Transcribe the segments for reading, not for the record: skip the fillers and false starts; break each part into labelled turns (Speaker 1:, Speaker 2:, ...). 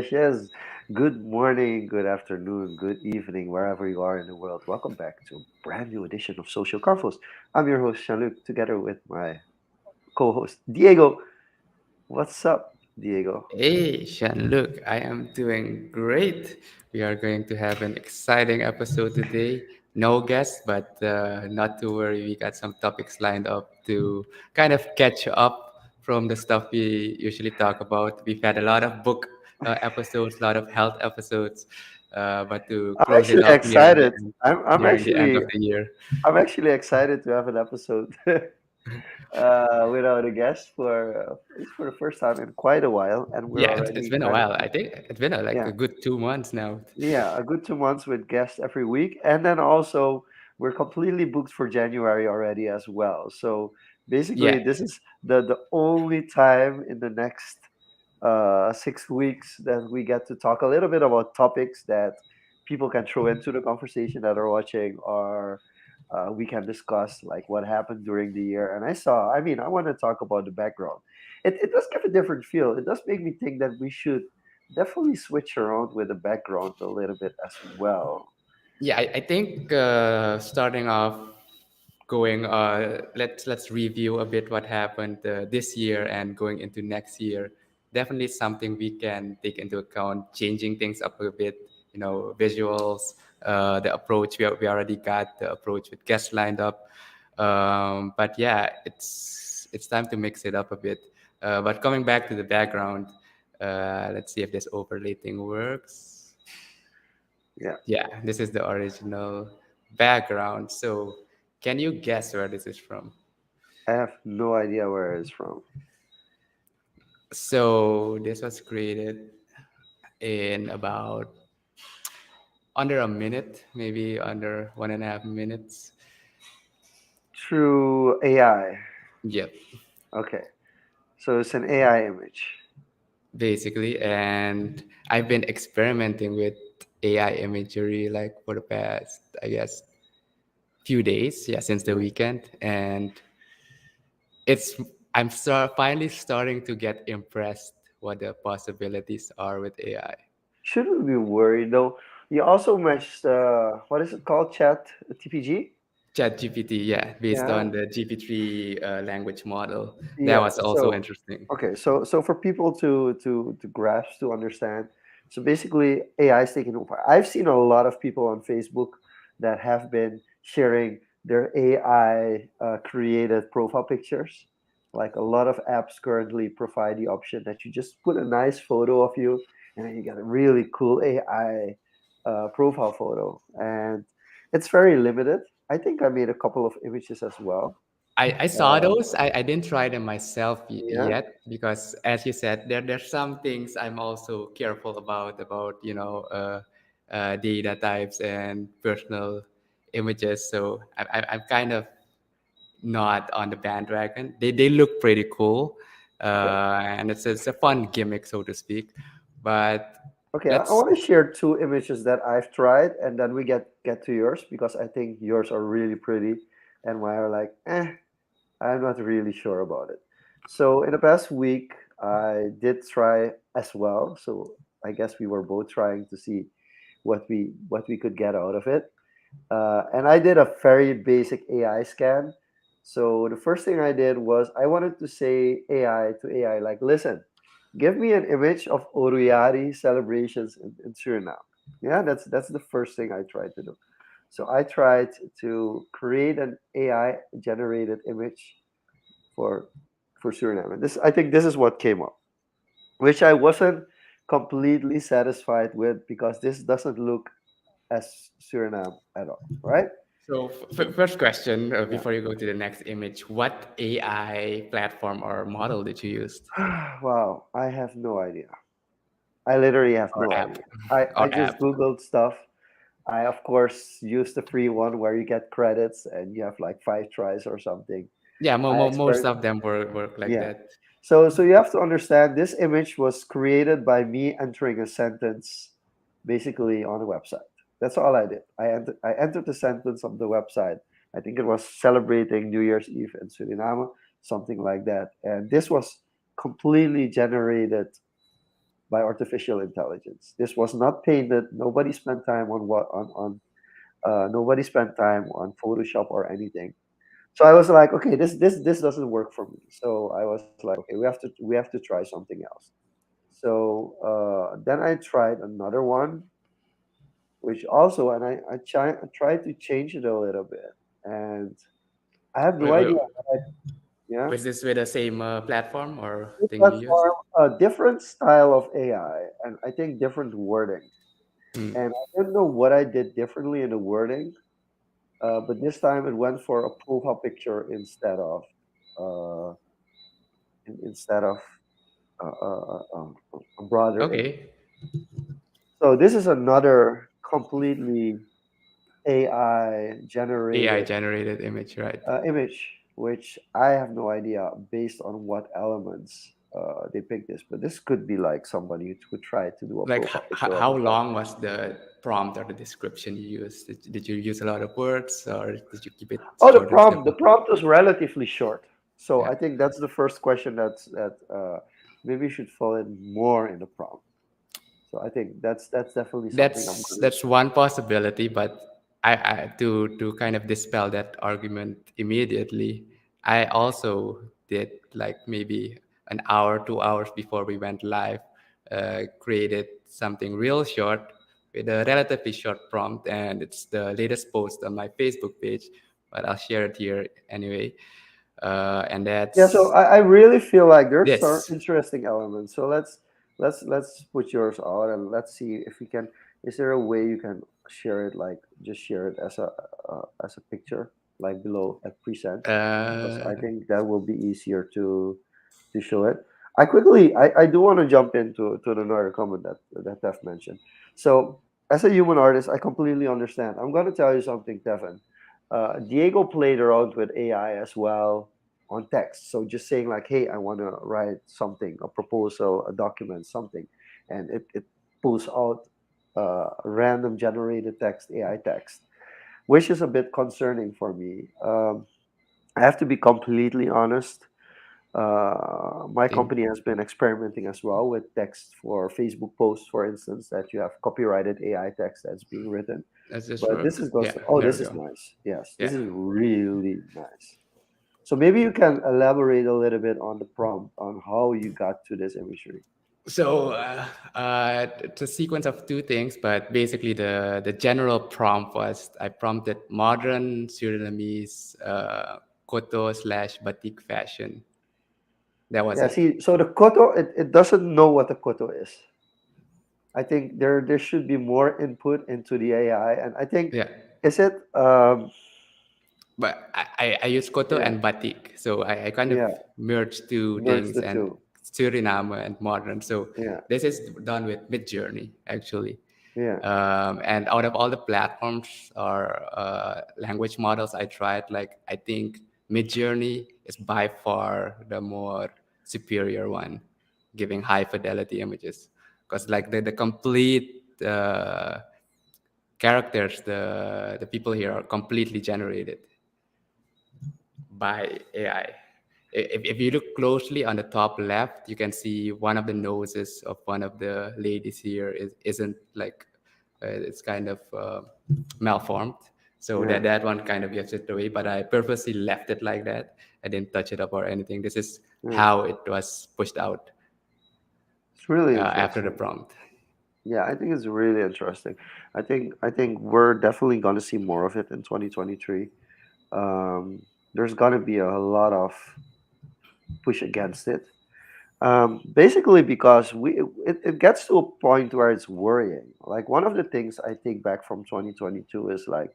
Speaker 1: Yes. Good morning, good afternoon, good evening, wherever you are in the world. Welcome back to a brand new edition of Social Confoes. I'm your host, Jean-Luc, together with my co-host, Diego. What's up, Diego?
Speaker 2: Hey, Shan, look, I am doing great. We are going to have an exciting episode today. No guests, but not to worry. We got some topics lined up to kind of catch up from the stuff we usually talk about. We've had a lot of book episodes, a lot of health episodes, but to
Speaker 1: I'm
Speaker 2: close it
Speaker 1: actually
Speaker 2: off
Speaker 1: excited. I'm
Speaker 2: nearing the end
Speaker 1: actually
Speaker 2: of the year.
Speaker 1: I'm actually excited to have an episode without a guest for at least for the first time in quite a while, and we're
Speaker 2: Yeah, it's
Speaker 1: already
Speaker 2: been a
Speaker 1: kind of
Speaker 2: while. I think it's been like
Speaker 1: yeah.
Speaker 2: a good 2 months now.
Speaker 1: Yeah, a good 2 months with guests every week. And then also, we're completely booked for January already as well. So
Speaker 2: Yeah.
Speaker 1: basically, this is the only time in the next 6 weeks that we get to talk a little bit about topics that people can throw into the conversation that are watching, or we can discuss like what happened during the year. And I want to talk about the background. It does give a different feel. It does make me think that we should definitely switch around with the background a little bit as well.
Speaker 2: Yeah, I think starting off going let's review a bit what happened this year and going into next year. Definitely something we can take into account, changing things up a bit, visuals, the approach we already got the approach with guests lined up. But yeah, it's time to mix it up a bit. But coming back to the background, let's see if this overlay thing works.
Speaker 1: Yeah,
Speaker 2: Yeah, this is the original background. So, can you guess where this is from?
Speaker 1: I have no idea where it's from.
Speaker 2: So, this was created in about under a minute, maybe under 1.5 minutes.
Speaker 1: Through AI.
Speaker 2: Yep,
Speaker 1: Okay, so it's an AI image.
Speaker 2: basically. And I've been experimenting with AI imagery like for the past, I guess, few days, yeah, since the
Speaker 1: Yeah.
Speaker 2: weekend. And it's finally starting to get impressed what the possibilities are with AI.
Speaker 1: Shouldn't be worried though. You also matched what is it called? Chat TPG?
Speaker 2: ChatGPT, yeah, based
Speaker 1: Yeah.
Speaker 2: on the GPT language model. That
Speaker 1: Yeah.
Speaker 2: was also
Speaker 1: So
Speaker 2: interesting.
Speaker 1: okay, so for people to grasp to understand, so basically AI is taking over. I've seen a lot of people on Facebook that have been sharing their AI created profile pictures. Like a lot of apps currently provide the option that you just put a nice photo of you, and then you get a really cool AI profile photo, and it's very limited. I think I made a couple of images as well.
Speaker 2: I saw
Speaker 1: Uh,
Speaker 2: those. I didn't try them myself
Speaker 1: yeah.
Speaker 2: yet because, as you said, there's some things I'm also careful about data types and personal images. So I'm kind of not on the bandwagon. They look pretty cool,
Speaker 1: Okay.
Speaker 2: and it's a fun gimmick, so to speak. But
Speaker 1: Okay, I
Speaker 2: let's
Speaker 1: want to share two images that I've tried, and then we get to yours because I think yours are really pretty, and mine are like, I'm not really sure about it. So in the past week, I did try as well. So I guess we were both trying to see what we could get out of it. And I did a very basic AI scan. So the first thing I did was I wanted to say AI to AI, like, listen, give me an image of Oruyari celebrations in Suriname. Yeah, that's the first thing I tried to do. So I tried to create an AI generated image for for Suriname. And this I think this is what came up, which I wasn't completely satisfied with because this doesn't look as Suriname at all, right?
Speaker 2: So, first question
Speaker 1: Yeah.
Speaker 2: before you go to the next image, what AI platform or model did you use
Speaker 1: Wow, I have no idea. I literally have
Speaker 2: or
Speaker 1: no
Speaker 2: app
Speaker 1: idea. I
Speaker 2: or
Speaker 1: just
Speaker 2: app?
Speaker 1: Googled stuff. I, of course, used the free one where you get credits and you have like 5 tries or something.
Speaker 2: Yeah,
Speaker 1: I
Speaker 2: most
Speaker 1: expert,
Speaker 2: of them work like
Speaker 1: yeah.
Speaker 2: that.
Speaker 1: So you have to understand this image was created by me entering a sentence basically on a website. That's all I did. I entered the sentence of the website. I think it was celebrating New Year's Eve in Suriname, something like that. And this was completely generated by artificial intelligence. This was not painted. Nobody spent time on what on nobody spent time on Photoshop or anything. So I was like, okay, this doesn't work for me. So I was like, okay, we have to try something else. So then I tried another one, which also, and I tried to change it a little bit, and I have no
Speaker 2: Wa-
Speaker 1: idea.
Speaker 2: wa-
Speaker 1: Yeah,
Speaker 2: Was this with the same platform or
Speaker 1: new
Speaker 2: thing you used?
Speaker 1: platform, a different style of AI, and I think different wording.
Speaker 2: Mm.
Speaker 1: And I don't know what I did differently in the wording, but this time it went for a profile picture uh, instead of a broader image.
Speaker 2: Okay,
Speaker 1: So this is another completely AI
Speaker 2: AI
Speaker 1: generated
Speaker 2: generated image, right?
Speaker 1: image, which I have no idea based on what elements they picked this. But this could be like somebody who would try to do a
Speaker 2: Like
Speaker 1: profile picture of
Speaker 2: how
Speaker 1: themselves.
Speaker 2: long was the prompt or the description you used? Did you use a lot of words or did you keep it
Speaker 1: Oh, the
Speaker 2: short and
Speaker 1: prompt. The
Speaker 2: simple?
Speaker 1: prompt was relatively short, so
Speaker 2: Yeah,
Speaker 1: I think that's the first question that maybe should fall in more in the prompt. So I think that's definitely something I'm gonna.
Speaker 2: that's one possibility, but to kind of dispel that argument immediately, I also did like maybe an hour, 2 hours before we went live, created something real short with a relatively short prompt, and it's the latest post on my Facebook page, but I'll share it here anyway. And
Speaker 1: Yeah, so
Speaker 2: that's
Speaker 1: I really feel like there's some
Speaker 2: this.
Speaker 1: interesting elements. So let's put yours out and let's see if we can. Is there a way you can share it, like just share it as a picture, like below at present? Because
Speaker 2: Uh,
Speaker 1: I think that will be easier to show it. I do want to jump into another comment that Tef mentioned. So as a human artist, I completely understand. I'm going to tell you something, Tefan. Diego played around with AI as well on text. So just saying like, hey, I want to write something, a proposal, a document, something, and it pulls out random generated text, AI text, which is a bit concerning for me. I have to be completely honest. My
Speaker 2: thing.
Speaker 1: company has been experimenting as well with text for Facebook posts, for instance, that you have copyrighted AI text that's being written.
Speaker 2: Let's just
Speaker 1: But this
Speaker 2: work.
Speaker 1: is
Speaker 2: Yeah,
Speaker 1: goes. Oh,
Speaker 2: there
Speaker 1: this
Speaker 2: we
Speaker 1: is
Speaker 2: go.
Speaker 1: nice. Yes,
Speaker 2: Yeah.
Speaker 1: this is really nice. So maybe you can elaborate a little bit on the prompt on how you got to this imagery.
Speaker 2: So it's a sequence of two things, but basically the general prompt was I prompted modern Surinamese koto slash batik fashion. That was
Speaker 1: Yeah,
Speaker 2: it.
Speaker 1: see, so the koto, it doesn't know what a koto is. I think there should be more input into the AI, and I think
Speaker 2: Yeah,
Speaker 1: is it
Speaker 2: but I use koto
Speaker 1: yeah,
Speaker 2: and batik, so I kind of
Speaker 1: yeah,
Speaker 2: merged two
Speaker 1: merge
Speaker 2: things
Speaker 1: the
Speaker 2: and
Speaker 1: two.
Speaker 2: Suriname and modern. So
Speaker 1: Yeah,
Speaker 2: this is done with Mid Journey actually.
Speaker 1: yeah,
Speaker 2: And out of all the platforms or language models I tried, like I think Midjourney is by far the more superior one, giving high fidelity images. Because like the complete characters, the people here are completely generated by AI. If you look closely on the top left, you can see one of the noses of one of the ladies here isn't like it's kind of malformed. So
Speaker 1: yeah,
Speaker 2: that one kind of gives it away. But I purposely left it like that. I didn't touch it up or anything. This is
Speaker 1: yeah.
Speaker 2: how it was pushed out
Speaker 1: It's really
Speaker 2: after the
Speaker 1: interesting.
Speaker 2: prompt.
Speaker 1: Yeah, I think it's really interesting. I think we're definitely going to see more of it in 2023. Um, there's going to be a lot of push against it. Basically, because it gets to a point where it's worrying. Like one of the things I take back from 2022 is like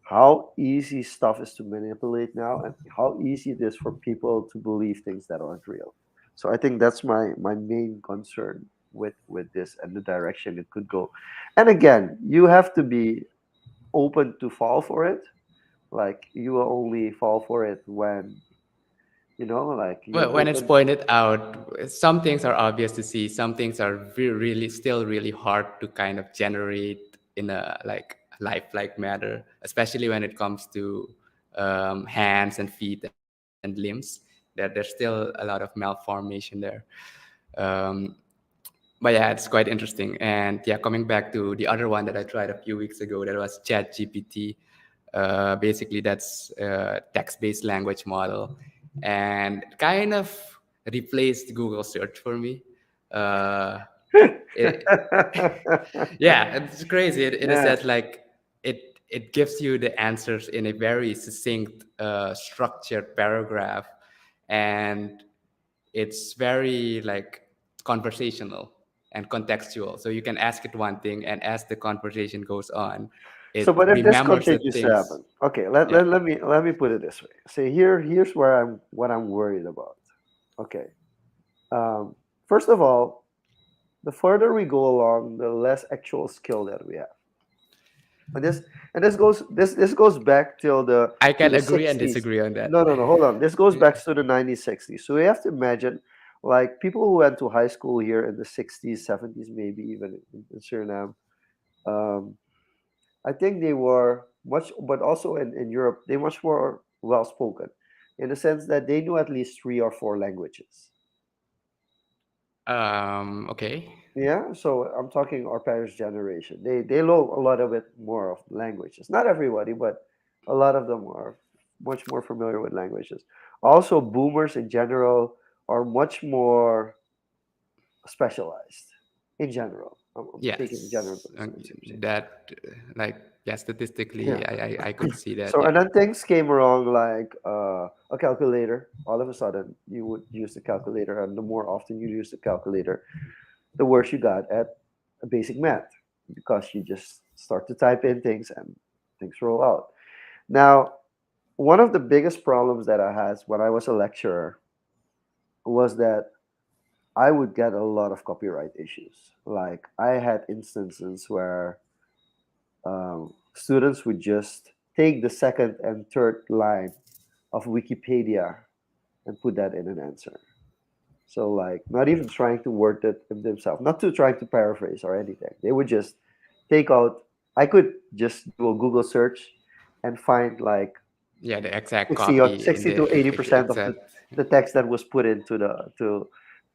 Speaker 1: how easy stuff is to manipulate now, and how easy it is for people to believe things that aren't real. So I think that's my main concern with this and the direction it could go. And again, you have to be open to fall for it. Like you will only fall for it when like you
Speaker 2: Well, when it's
Speaker 1: open.
Speaker 2: pointed out, some things are obvious to see. Some things are really still really hard to kind of generate in a like lifelike manner, especially when it comes to hands and feet and limbs. That there's still a lot of malformation there. Um, but yeah, it's quite interesting. And yeah, coming back to the other one that I tried a few weeks ago, that was ChatGPT. Basically, that's a text-based language model, and it kind of replaced Google search for me. Uh, it, yeah, it's crazy. In a
Speaker 1: Yeah.
Speaker 2: sense, like it gives you the answers in a very succinct, structured paragraph, and it's very like conversational and contextual. So you can ask it one thing, and as the conversation goes on,
Speaker 1: So,
Speaker 2: it
Speaker 1: but if this
Speaker 2: remembers the
Speaker 1: continues to
Speaker 2: things.
Speaker 1: happen, okay, let,
Speaker 2: Yeah.
Speaker 1: let, let me let me put it this way. See, here's where what I'm worried about. Okay. Um, First of all, the further we go along, the less actual skill that we have. And this goes back till the
Speaker 2: I
Speaker 1: to
Speaker 2: can
Speaker 1: the
Speaker 2: agree and
Speaker 1: 60s.
Speaker 2: disagree on that.
Speaker 1: No, no, no, hold on. This goes back to the 1960s. So we have to imagine, like, people who went to high school here in the 60s, 70s, maybe even in Suriname. Um, I think they were much, but also in Europe, they much more well spoken, in the sense that they knew at least three or four languages.
Speaker 2: Okay.
Speaker 1: Yeah, so I'm talking our parents' generation. They know a lot of it more of languages. Not everybody, but a lot of them are much more familiar with languages. Also, boomers in general are much more specialized in general. I'm taking general.
Speaker 2: Yes. That like yeah,
Speaker 1: Yeah.
Speaker 2: statistically, I could see that.
Speaker 1: So
Speaker 2: Yeah.
Speaker 1: and then things came along like a calculator. All of a sudden, you would use the calculator, and the more often you use the calculator, the worse you got at basic math because you just start to type in things and things roll out. Now, one of the biggest problems that I had when I was a lecturer was that I would get a lot of copyright issues. Like I had instances where students would just take the second and third line of Wikipedia and put that in an answer. So like not even trying to word it themselves, not to try to paraphrase or anything. They would just take out. I could just do a Google search and find like
Speaker 2: Yeah, the exact
Speaker 1: 60 or
Speaker 2: copy in
Speaker 1: 60
Speaker 2: the
Speaker 1: to 80% of
Speaker 2: exact.
Speaker 1: the text that was put into the to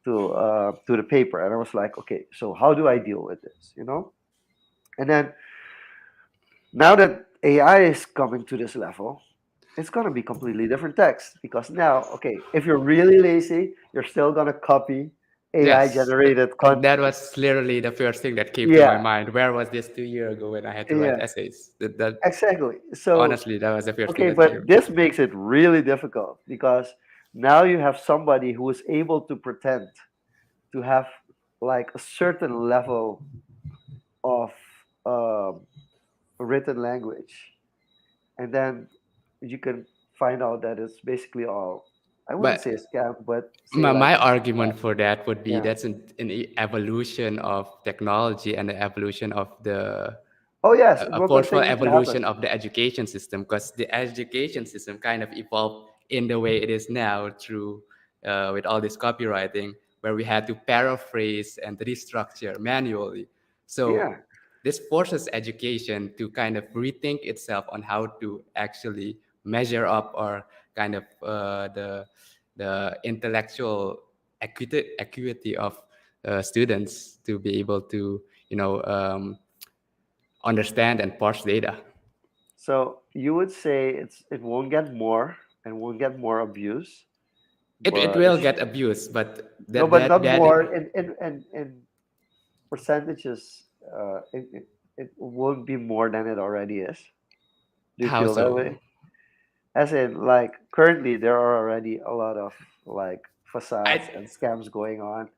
Speaker 1: the paper. And I was like, okay, so how do I deal with this? And then now that AI is coming to this level, it's going to be completely different text because now, okay, if you're really lazy, you're still going to copy AI
Speaker 2: Yes,
Speaker 1: generated
Speaker 2: that
Speaker 1: content.
Speaker 2: was literally the first thing that came to my
Speaker 1: Yeah,
Speaker 2: mind. Where was this 2 years ago when I had to write
Speaker 1: yeah,
Speaker 2: essays? That
Speaker 1: exactly. So,
Speaker 2: honestly, that was the first thing
Speaker 1: okay,
Speaker 2: that came.
Speaker 1: but this makes it really difficult because now you have somebody who is able to pretend to have like a certain level of um, written language, and then you can find out that it's basically all, I wouldn't say a
Speaker 2: But
Speaker 1: scam, but say like,
Speaker 2: my argument for that would be
Speaker 1: yeah.
Speaker 2: that's an evolution of technology and the evolution of the
Speaker 1: Oh, yes, it
Speaker 2: a
Speaker 1: will
Speaker 2: forceful
Speaker 1: continue to happen.
Speaker 2: evolution of the education system, because the education system kind of evolved in the way it is now through with all this copywriting, where we had to paraphrase and restructure manually. So
Speaker 1: Yeah.
Speaker 2: this forces education to kind of rethink itself on how to actually measure up or kind of the intellectual acuity of students to be able to you know understand and parse data.
Speaker 1: So you would say it won't get more and won't get more abuse,
Speaker 2: It
Speaker 1: but
Speaker 2: will get abused, but
Speaker 1: no,
Speaker 2: that
Speaker 1: but
Speaker 2: that
Speaker 1: not
Speaker 2: that
Speaker 1: more in percentages. It won't be more than it already is. Do you
Speaker 2: how
Speaker 1: feel that
Speaker 2: so?
Speaker 1: way? As in, like currently there are already a lot of like facades
Speaker 2: I
Speaker 1: and scams going on.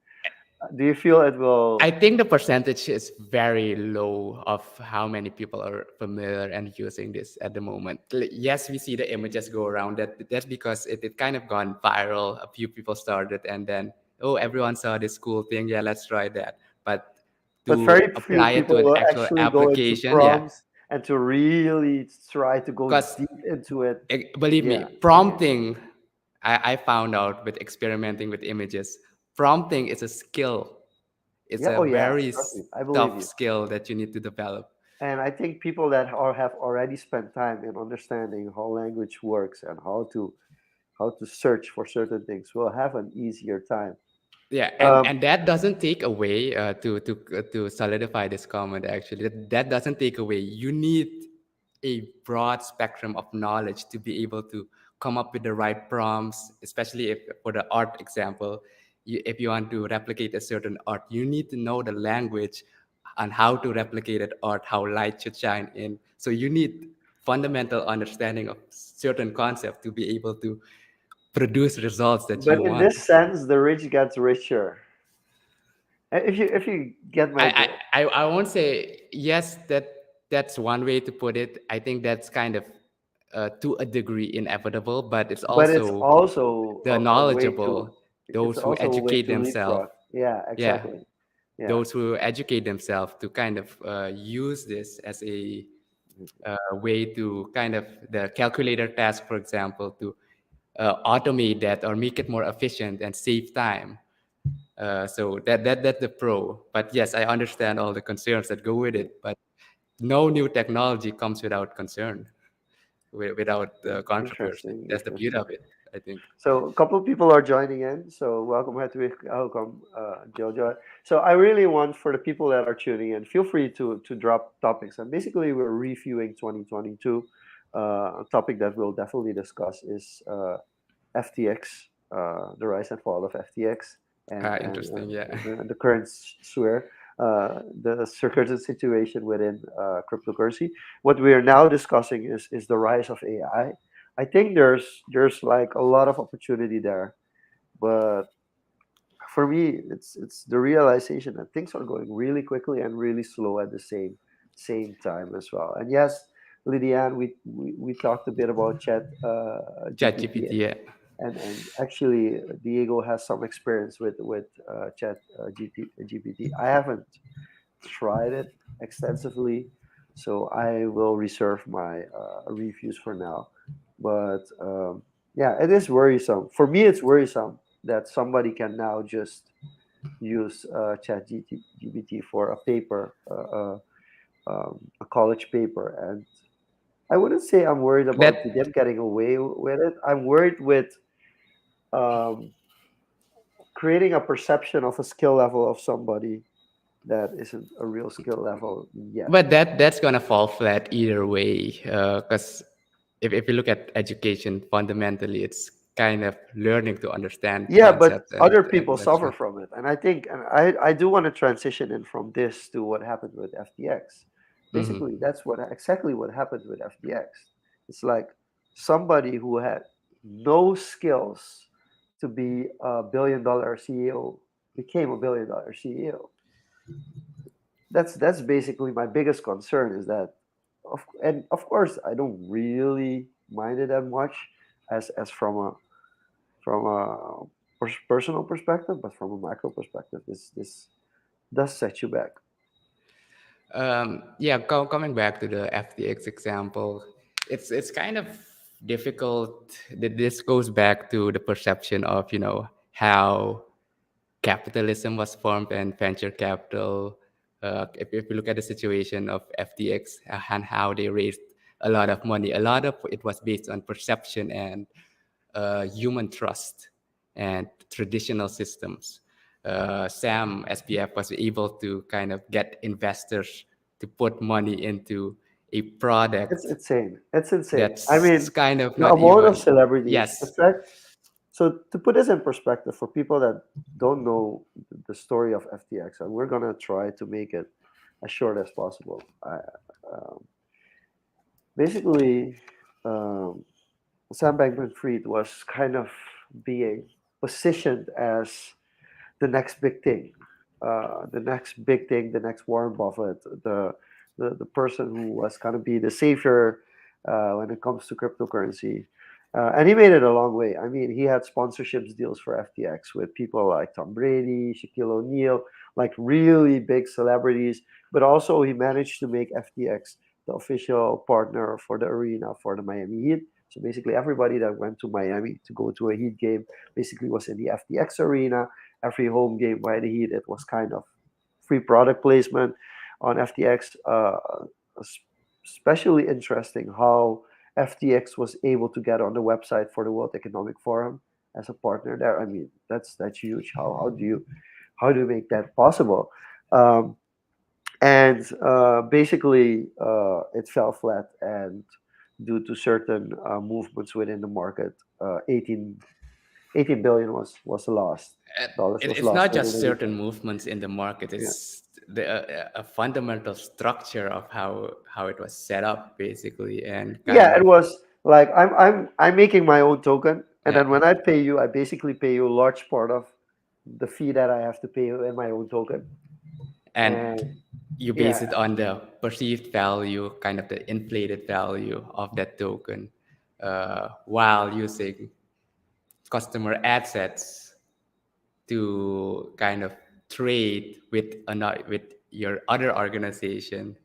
Speaker 1: Do you feel it
Speaker 2: I
Speaker 1: will?
Speaker 2: think the percentage is very low of how many people are familiar and using this at the moment. Yes, we see the images go around. That's because it kind of gone viral. A few people started, and then oh, everyone saw this cool thing. Yeah, let's try that. But
Speaker 1: But
Speaker 2: to
Speaker 1: very few
Speaker 2: apply it
Speaker 1: people
Speaker 2: to an
Speaker 1: will
Speaker 2: actual
Speaker 1: actually go into
Speaker 2: application, yeah,
Speaker 1: prompts and to really try to go
Speaker 2: because
Speaker 1: deep into it.
Speaker 2: believe me,
Speaker 1: Yeah, yeah,
Speaker 2: prompting. I found out with experimenting with images, prompting is a skill. It's
Speaker 1: Yeah.
Speaker 2: a
Speaker 1: Oh yeah.
Speaker 2: very
Speaker 1: Trust me. I believe
Speaker 2: tough
Speaker 1: you.
Speaker 2: skill that you need to develop.
Speaker 1: And I think people that have already spent time in understanding how language works and how to search for certain things will have an easier time.
Speaker 2: Yeah,
Speaker 1: Um,
Speaker 2: and that doesn't take away to solidify this comment. Actually, that doesn't take away. You need a broad spectrum of knowledge to be able to come up with the right prompts, especially if for the art example, if you want to replicate a certain art, you need to know the language and how to replicate that art, how light should shine in. So you need fundamental understanding of certain concept to be able to produce results that
Speaker 1: but
Speaker 2: you
Speaker 1: in
Speaker 2: want.
Speaker 1: this sense, the rich gets richer. If you get my
Speaker 2: I,
Speaker 1: drift.
Speaker 2: I won't say yes. That's one way to put it. I think that's kind of to a degree inevitable, but it's
Speaker 1: But it's
Speaker 2: also
Speaker 1: also
Speaker 2: the
Speaker 1: a way to
Speaker 2: knowledgeable,
Speaker 1: it's
Speaker 2: those who
Speaker 1: also a way
Speaker 2: educate
Speaker 1: to
Speaker 2: themselves.
Speaker 1: leapfrog. Yeah,
Speaker 2: Yeah,
Speaker 1: exactly. Yeah.
Speaker 2: those who educate themselves to kind of use this as a way to kind of the calculator task, for example, to automate that or make it more efficient and save time. So that's the pro. But yes, I understand all the concerns that go with it. But no new technology comes without concern, without controversy.
Speaker 1: Interesting,
Speaker 2: That's the beauty
Speaker 1: interesting.
Speaker 2: of it, I think.
Speaker 1: So a couple of people are joining in. So welcome, Hedwig. Welcome, Jojo. So I really want for the people that are tuning in, feel free to drop topics. And basically, we're reviewing 2022. A topic that we'll definitely discuss is FTX, the rise and fall of FTX,
Speaker 2: Interesting, yeah.
Speaker 1: and the current sphere, the circuitous situation within cryptocurrency. What we are now discussing is the rise of AI. I think there's like a lot of opportunity there, but for me, it's the realization that things are going really quickly and really slow at the same time as well. And yes, Lydiane, we talked a bit about Chat GPT,
Speaker 2: ChatGPT, yeah.
Speaker 1: and actually Diego has some experience with Chat GPT. I haven't tried it extensively, so I will reserve my reviews for now. But yeah, it is worrisome. For me, it's worrisome that somebody can now just use Chat GPT for a paper, a college paper, and I wouldn't say I'm worried about
Speaker 2: That
Speaker 1: them getting away with it. I'm worried with um, creating a perception of a skill level of somebody that isn't a real skill level yet.
Speaker 2: but that's gonna fall flat either way. Because if you look at education, fundamentally, it's kind of learning to understand
Speaker 1: Yeah, but
Speaker 2: concepts and
Speaker 1: other people
Speaker 2: that's
Speaker 1: suffer
Speaker 2: right.
Speaker 1: from it. And I think, and I do want to transition in from this to what happened with FTX.
Speaker 2: Hmm.
Speaker 1: Basically, that's what exactly what happened with FTX. It's like somebody who had no skills to be a $1 billion CEO became a $1 billion CEO. That's basically my biggest concern is that and of course I don't really mind it that much as from a personal perspective, but from a macro perspective, this does set you back.
Speaker 2: Yeah, coming back to the FTX example, it's kind of difficult. This goes back to the perception of how capitalism was formed and venture capital. If you look at the situation of FTX and how they raised a lot of money, a lot of it was based on perception and human trust and traditional systems. Sam SPF was able to kind of get investors to put money into a
Speaker 1: It's
Speaker 2: product
Speaker 1: insane. It's insane. I
Speaker 2: that's
Speaker 1: mean,
Speaker 2: kind of
Speaker 1: the
Speaker 2: not
Speaker 1: amount of
Speaker 2: even,
Speaker 1: celebrities.
Speaker 2: yes.
Speaker 1: It's like so to put this in perspective for people that don't know the story of FTX, and we're gonna try to make it as short as possible. Um, Basically, um, Sam Bankman-Fried was kind of being positioned as the next big thing, the next big thing, the next Warren Buffett, the person who was going to be the savior when it comes to cryptocurrency. And he made it a long way. I mean, he had sponsorships deals for FTX with people like Tom Brady, Shaquille O'Neal, like really big celebrities. But also, he managed to make FTX the official partner for the arena for the Miami Heat. So basically, everybody that went to Miami to go to a Heat game basically was in the FTX arena. Every home game by the Heat, it was kind of free product placement on FTX. Especially interesting how FTX was able to get on the website for the World Economic Forum as a partner there. I mean, that's huge. How do you make that possible? Um, and basically, it fell flat, and due to certain movements within the market, 18 billion was lost.
Speaker 2: Uh,
Speaker 1: Dollars was
Speaker 2: it's
Speaker 1: lost
Speaker 2: not
Speaker 1: within
Speaker 2: just
Speaker 1: the
Speaker 2: certain
Speaker 1: weekend.
Speaker 2: movements in the market.
Speaker 1: Yeah.
Speaker 2: It's a fundamental structure of how it was set up, basically, and kind
Speaker 1: Yeah, it
Speaker 2: of
Speaker 1: was like I'm making my own token, and
Speaker 2: yeah.
Speaker 1: then when I pay you, I basically pay you a large part of the fee that I have to pay you in my own token.
Speaker 2: And
Speaker 1: And
Speaker 2: you base
Speaker 1: yeah,
Speaker 2: it on the perceived value, kind of the inflated value of that token, while using customer assets to kind of trade with another with your other organization,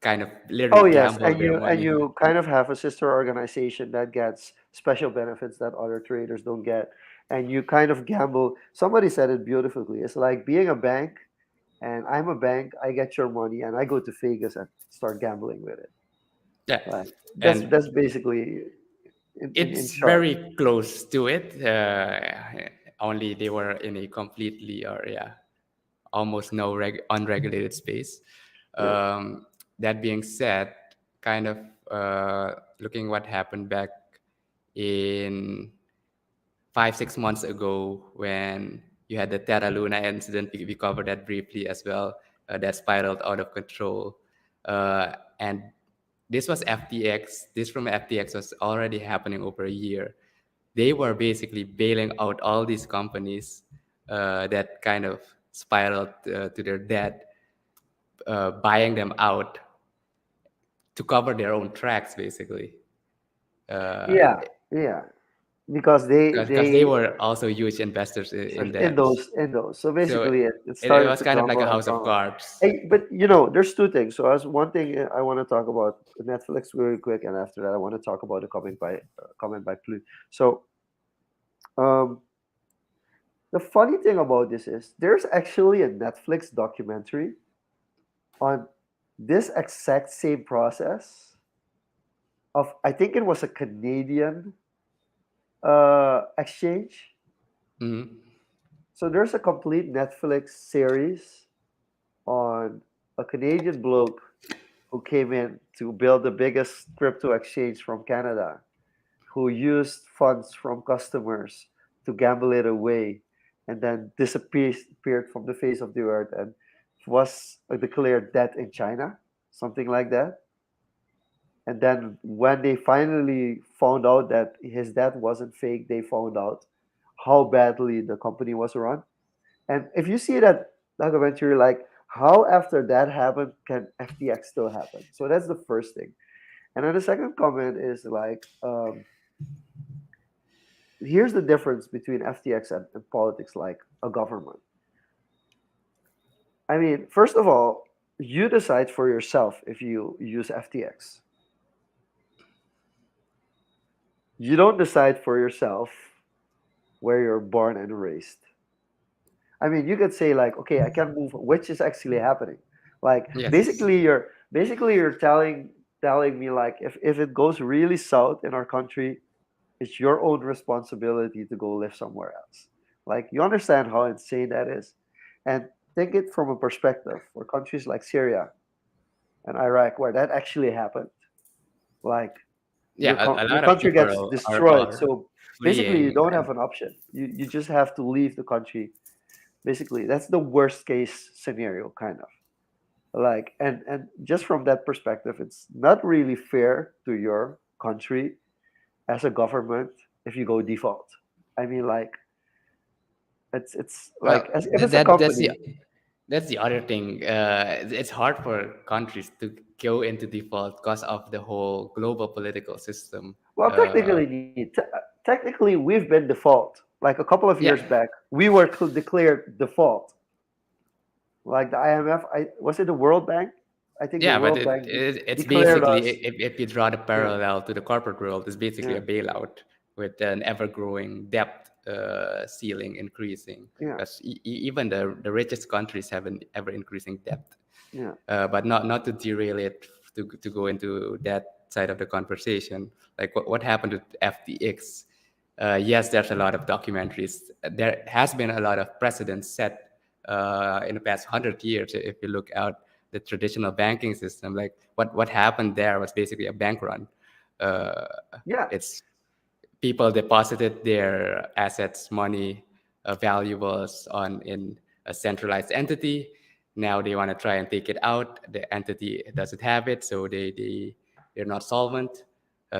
Speaker 2: kind of literally
Speaker 1: oh yes,
Speaker 2: gamble
Speaker 1: and
Speaker 2: their
Speaker 1: you
Speaker 2: money.
Speaker 1: kind of have a sister organization that gets special benefits that other traders don't get, and you kind of gamble. Somebody said it beautifully. It's like being a bank, and I'm a bank. I get your money, and I go to Vegas and start gambling with it.
Speaker 2: Yeah,
Speaker 1: Like
Speaker 2: and
Speaker 1: that's basically in
Speaker 2: it's
Speaker 1: short.
Speaker 2: very close to it. Only they were in a completely or yeah, almost no unregulated space.
Speaker 1: Yeah.
Speaker 2: That being said, kind of looking what happened back in 5 6 months ago when you had the Terra Luna incident. We covered that briefly as well. That spiraled out of control, and this was FTX. This from FTX was already happening over a year. They were basically bailing out all these companies that kind of spiraled to their debt, buying them out to cover their own tracks, basically. Uh,
Speaker 1: Yeah, yeah, because they
Speaker 2: because they
Speaker 1: they
Speaker 2: were also huge investors in
Speaker 1: in
Speaker 2: that.
Speaker 1: those. So
Speaker 2: So
Speaker 1: basically, it
Speaker 2: it
Speaker 1: started
Speaker 2: was
Speaker 1: to
Speaker 2: kind of like
Speaker 1: crumble
Speaker 2: a
Speaker 1: and
Speaker 2: house of
Speaker 1: crumble.
Speaker 2: cards.
Speaker 1: Hey, but there's two things. So as one thing, I want to talk about Netflix really quick, and after that, I want to talk about the comment by Plu. So um, the funny thing about this is there's actually a Netflix documentary on this exact same process of, I think it was a Canadian exchange.
Speaker 2: Mhm.
Speaker 1: So there's a complete Netflix series on a Canadian bloke who came in to build the biggest crypto exchange from Canada, who used funds from customers to gamble it away, and then disappeared from the face of the earth and was declared dead in China, something like that. And then when they finally found out that his death wasn't fake, they found out how badly the company was run. And if you see that documentary, like how after that happened can FTX still happen? So that's the first thing. And then the second comment is like, here's the difference between FTX and politics, like a government. I mean, first of all, you decide for yourself if you use FTX. You don't decide for yourself where you're born and raised. I mean, you could say like, okay, I can't move, which is actually happening. Like
Speaker 2: Yes.
Speaker 1: basically you're telling me like if it goes really south in our country, it's your own responsibility to go live somewhere else. Like you understand how insane that is, and think it from a perspective for countries like Syria and Iraq where that actually happened. Like
Speaker 2: Yeah, a
Speaker 1: your
Speaker 2: lot of
Speaker 1: country gets
Speaker 2: people
Speaker 1: destroyed.
Speaker 2: are
Speaker 1: So basically, you
Speaker 2: fleeing.
Speaker 1: don't have an option. You just have to leave the country. Basically, that's the worst case scenario, kind of. Like and just from that perspective, it's not really fair to your country as a government if you go default. I mean, like it's
Speaker 2: Well,
Speaker 1: like as if it's a
Speaker 2: that
Speaker 1: company.
Speaker 2: that's the other thing. It's hard for countries to go into default because of the whole global political system.
Speaker 1: Well, technically, we've been default. Like a couple of
Speaker 2: Yeah,
Speaker 1: years back, we were declared default. Like the IMF, was it the World Bank? I think the
Speaker 2: Yeah, but
Speaker 1: World Bank
Speaker 2: it's
Speaker 1: declared
Speaker 2: basically,
Speaker 1: us.
Speaker 2: if you draw the
Speaker 1: Yeah,
Speaker 2: parallel to the corporate world, it's basically
Speaker 1: yeah,
Speaker 2: a bailout with an ever-growing debt ceiling increasing.
Speaker 1: yeah,
Speaker 2: Because even the richest countries have an ever-increasing debt.
Speaker 1: yeah,
Speaker 2: But not to derail it, to go into that side of the conversation. Like what happened with FTX? Yes, there's a lot of documentaries. There has been a lot of precedents set in the past 100 years. If you look out the traditional banking system, like what happened there was basically a bank run. Uh,
Speaker 1: yeah.
Speaker 2: it's people deposited their assets, money, valuables on in a centralized entity. Now they want to try and take it out. The entity doesn't have it, so they're not solvent,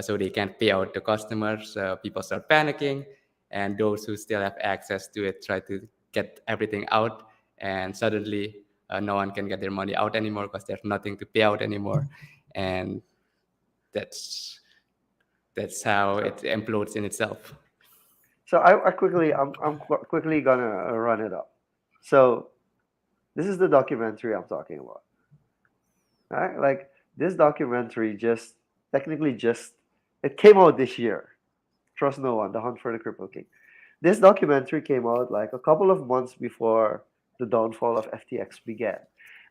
Speaker 2: so they can't pay out the customers. People start panicking, and those who still have access to it try to get everything out, and suddenly no one can get their money out anymore because there's nothing to pay out anymore, and that's that's how
Speaker 1: So,
Speaker 2: it implodes in itself.
Speaker 1: so quickly gonna run it up. So this is the documentary I'm talking about. Right? Like this documentary just technically just it came out this year. Trust No One, The Hunt for the Crypto King. This documentary came out like a couple of months before the downfall of FTX began.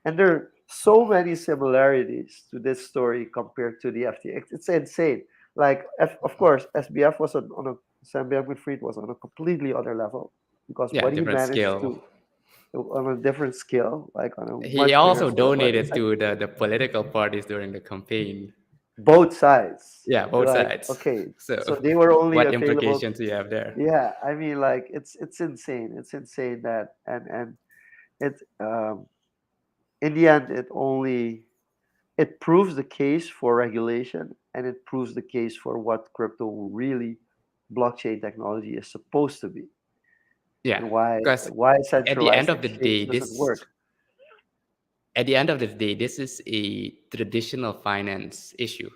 Speaker 1: And there are so many similarities to this story compared to the FTX. It's insane. Like, of course, SBF was on a Sam Bankman-Fried was on a completely other level because
Speaker 2: Yeah,
Speaker 1: what he
Speaker 2: different
Speaker 1: managed
Speaker 2: scale.
Speaker 1: to on a different scale, like on a
Speaker 2: He
Speaker 1: much bigger
Speaker 2: also
Speaker 1: scale. But it's
Speaker 2: donated
Speaker 1: like
Speaker 2: to the political parties during the campaign.
Speaker 1: both sides.
Speaker 2: Yeah, both
Speaker 1: Like,
Speaker 2: sides.
Speaker 1: okay, so
Speaker 2: So,
Speaker 1: they were only
Speaker 2: what
Speaker 1: available.
Speaker 2: implications do you have there?
Speaker 1: Yeah, I mean, like it's insane. It's insane that and it in the end it proves the case for regulation and it proves the case for what crypto really blockchain technology is supposed to be
Speaker 2: Yeah,
Speaker 1: and why
Speaker 2: because at the end
Speaker 1: centralized
Speaker 2: of the day,
Speaker 1: exchange doesn't work.
Speaker 2: this is a traditional finance issue.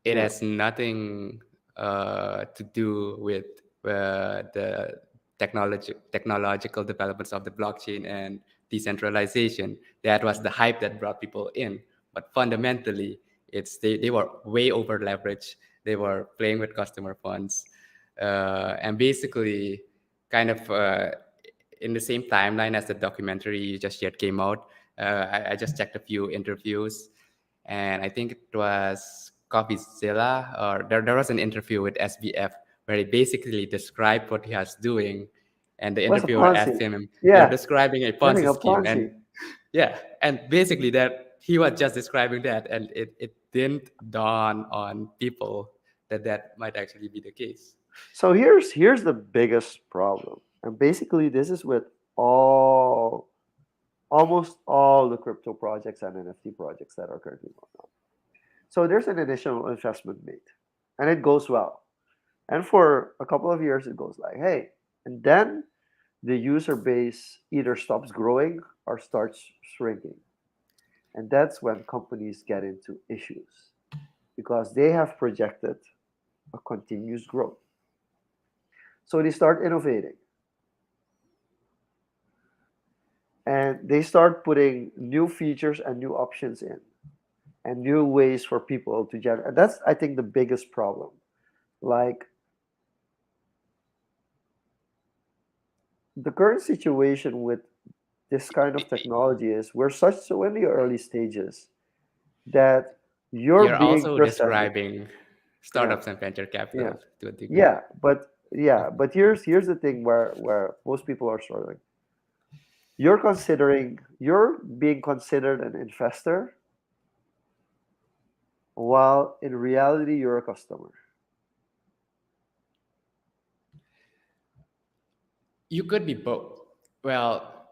Speaker 2: It
Speaker 1: Yeah,
Speaker 2: has nothing to do with the technological developments of the blockchain and decentralization. That was the hype that brought people in. But fundamentally, they were way over leveraged. They were playing with customer funds, and basically, kind of in the same timeline as the documentary you just yet came out. I just checked a few interviews, and I think it was Coffeezilla, or there was an interview with SBF where he basically described what he was doing, and the
Speaker 1: what's a
Speaker 2: interviewer asked
Speaker 1: Ponzi?
Speaker 2: him, "You're
Speaker 1: Yeah,
Speaker 2: describing a
Speaker 1: running
Speaker 2: Ponzi
Speaker 1: a
Speaker 2: scheme,"
Speaker 1: Ponzi.
Speaker 2: and yeah, and basically that he was just describing that, and it didn't dawn on people that that might actually be the case.
Speaker 1: So here's the biggest problem, and basically this is with all almost all the crypto projects and NFT projects that are currently going on. So there's an initial investment made, and it goes well. And for a couple of years, it goes like, hey, and then the user base either stops growing or starts shrinking. And that's when companies get into issues because they have projected a continuous growth. So they start innovating and they start putting new features and new options in and new ways for people to generate. And that's, I think, the biggest problem. Like the current situation with this kind of technology is we're such so in the early stages that you're
Speaker 2: You're
Speaker 1: being
Speaker 2: also
Speaker 1: presented.
Speaker 2: describing
Speaker 1: Yeah,
Speaker 2: startups and venture
Speaker 1: yeah,
Speaker 2: capital to a degree.
Speaker 1: but here's the thing where most people are struggling. You're being considered an investor while in reality you're a customer.
Speaker 2: You could be both. Well,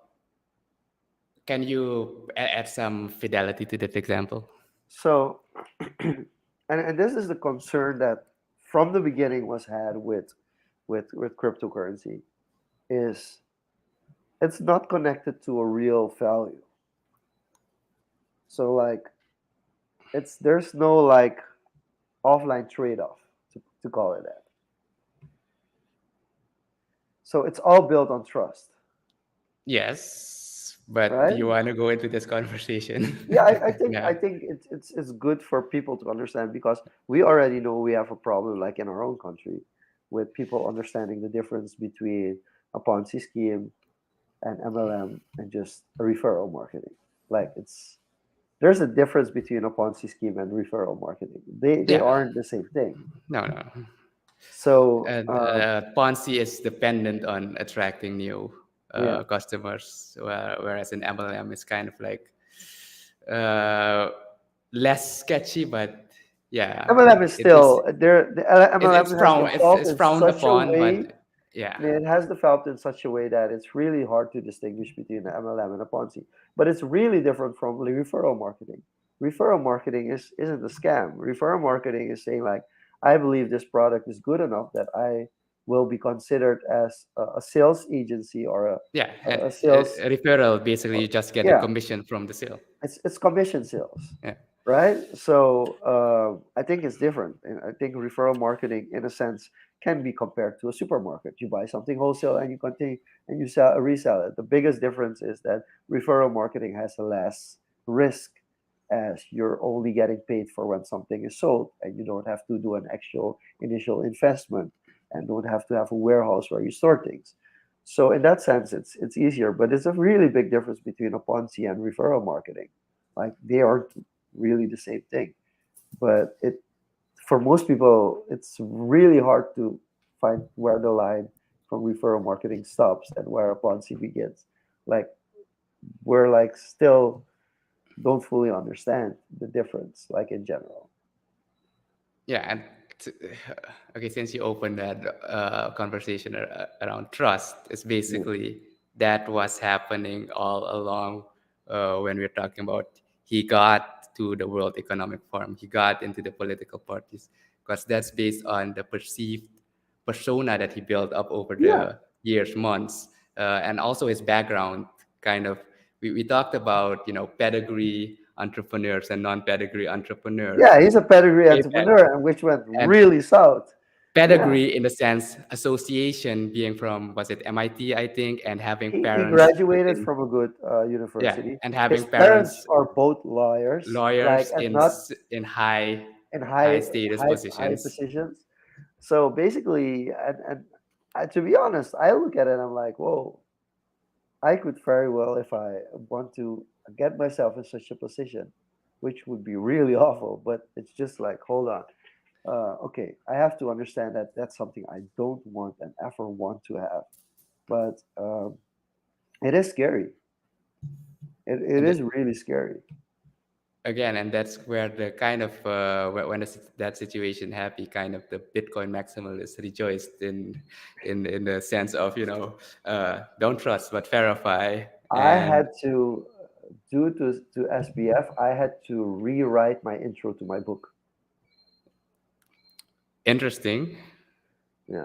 Speaker 2: can you add some fidelity to that example?
Speaker 1: So and this is the concern that from the beginning was had with cryptocurrency is it's not connected to a real value. So like it's there's no like offline trade-off to call it that. So it's all built on trust.
Speaker 2: Yes, But do
Speaker 1: right?
Speaker 2: you want to go into this conversation?
Speaker 1: Yeah, I
Speaker 2: Yeah.
Speaker 1: think it's good for people to understand because we already know we have a problem like in our own country with people understanding the difference between a Ponzi scheme and MLM and just a referral marketing. Like it's there's a difference between a Ponzi scheme and referral marketing. They
Speaker 2: Yeah.
Speaker 1: aren't the same thing.
Speaker 2: No, no.
Speaker 1: So
Speaker 2: And Ponzi is dependent on attracting new
Speaker 1: yeah,
Speaker 2: customers, whereas in MLM it's kind of like uh, less sketchy, but yeah,
Speaker 1: MLM is
Speaker 2: it is.
Speaker 1: still there. The MLM has developed
Speaker 2: It's
Speaker 1: in
Speaker 2: frowned
Speaker 1: such a
Speaker 2: upon,
Speaker 1: way.
Speaker 2: but yeah,
Speaker 1: I mean, it has developed in such a way that it's really hard to distinguish between the MLM and a Ponzi. But it's really different from the referral marketing. Referral marketing isn't a scam. Referral marketing is saying like, I believe this product is good enough that I will be considered as a sales agency or
Speaker 2: yeah. And
Speaker 1: a sales.
Speaker 2: a referral basically
Speaker 1: Or,
Speaker 2: you just get a
Speaker 1: yeah,
Speaker 2: commission from the sale.
Speaker 1: it's commission sales,
Speaker 2: Yeah,
Speaker 1: right? So I think it's different, and I think referral marketing, in a sense, can be compared to a supermarket. You buy something wholesale and you continue and you sell resell it. The biggest difference is that referral marketing has less risk, as you're only getting paid for when something is sold, and you don't have to do an actual initial investment and don't have to have a warehouse where you store things. So in that sense, it's easier, but it's a really big difference between a Ponzi and referral marketing. Like they aren't really the same thing. But it for most people, it's really hard to find where the line from referral marketing stops and where a Ponzi begins. Like we're like still don't fully understand the difference, like in general.
Speaker 2: yeah. And t- okay, since you opened that conversation around trust, it's
Speaker 1: Yeah,
Speaker 2: basically that was happening all along when we're talking about he got to the World Economic Forum, he got into the political parties, because that's based on the perceived persona that he built up over
Speaker 1: yeah,
Speaker 2: the years, months, and also his background. Kind of, we talked about pedigree entrepreneurs and non-pedigree
Speaker 1: yeah.
Speaker 2: entrepreneurs.
Speaker 1: He's a pedigree
Speaker 2: Okay,
Speaker 1: entrepreneur, and which went
Speaker 2: and
Speaker 1: really south. Yeah,
Speaker 2: pedigree in the sense association being from, was it MIT, I think, and having
Speaker 1: he
Speaker 2: parents
Speaker 1: graduated
Speaker 2: within,
Speaker 1: from a good
Speaker 2: yeah,
Speaker 1: university.
Speaker 2: and
Speaker 1: His
Speaker 2: having
Speaker 1: parents
Speaker 2: parents
Speaker 1: are both lawyers, like
Speaker 2: lawyers
Speaker 1: and not
Speaker 2: in high
Speaker 1: in
Speaker 2: high status
Speaker 1: high
Speaker 2: positions.
Speaker 1: positions. So basically, and to be honest, I look at it and I'm like, whoa, I could very well, if I want to get myself in such a position, which would be really awful. But it's just like, hold on, okay, I have to understand that that's something I don't want and ever want to have. But it is scary. It
Speaker 2: And
Speaker 1: is really scary.
Speaker 2: again, and that's where the kind of when that situation happened, kind of the Bitcoin maximalists rejoiced in the sense of don't trust but verify.
Speaker 1: I
Speaker 2: And
Speaker 1: had to, due to SBF, I had to rewrite my intro to my book.
Speaker 2: interesting,
Speaker 1: Yeah.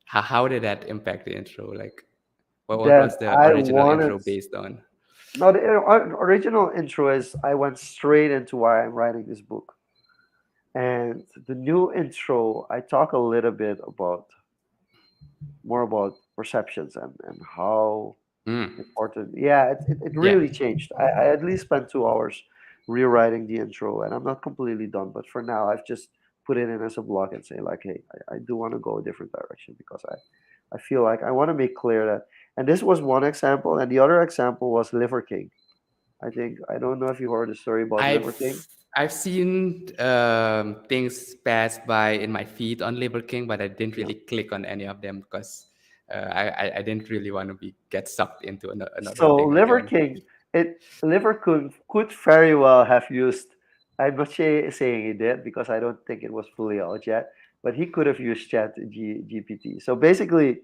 Speaker 2: how did that impact the intro? Like, what
Speaker 1: Then
Speaker 2: was the
Speaker 1: I
Speaker 2: original
Speaker 1: wanted.
Speaker 2: intro based on?
Speaker 1: No, the original intro is I went straight into why I'm writing this book. And the new intro, I talk a little bit about more about perceptions and how
Speaker 2: Mm,
Speaker 1: important. Yeah, it
Speaker 2: yeah.
Speaker 1: really changed. I at least spent 2 hours rewriting the intro, and I'm not completely done. But for now, I've just put it in as a blog and say like, hey, I do want to go a different direction because I feel like I want to make clear that. And this was one example, and the other example was Liver King. I think I don't know if you heard the story about Liver King.
Speaker 2: I've seen things pass by in my feed on Liver King, but I didn't
Speaker 1: Yeah.
Speaker 2: really click on any of them because I didn't really want to be get sucked into another
Speaker 1: So
Speaker 2: thing
Speaker 1: Liver
Speaker 2: again.
Speaker 1: King, it Liver could very well have used. I'm not saying he did because I don't think it was fully out yet, but he could have used GPT. So basically,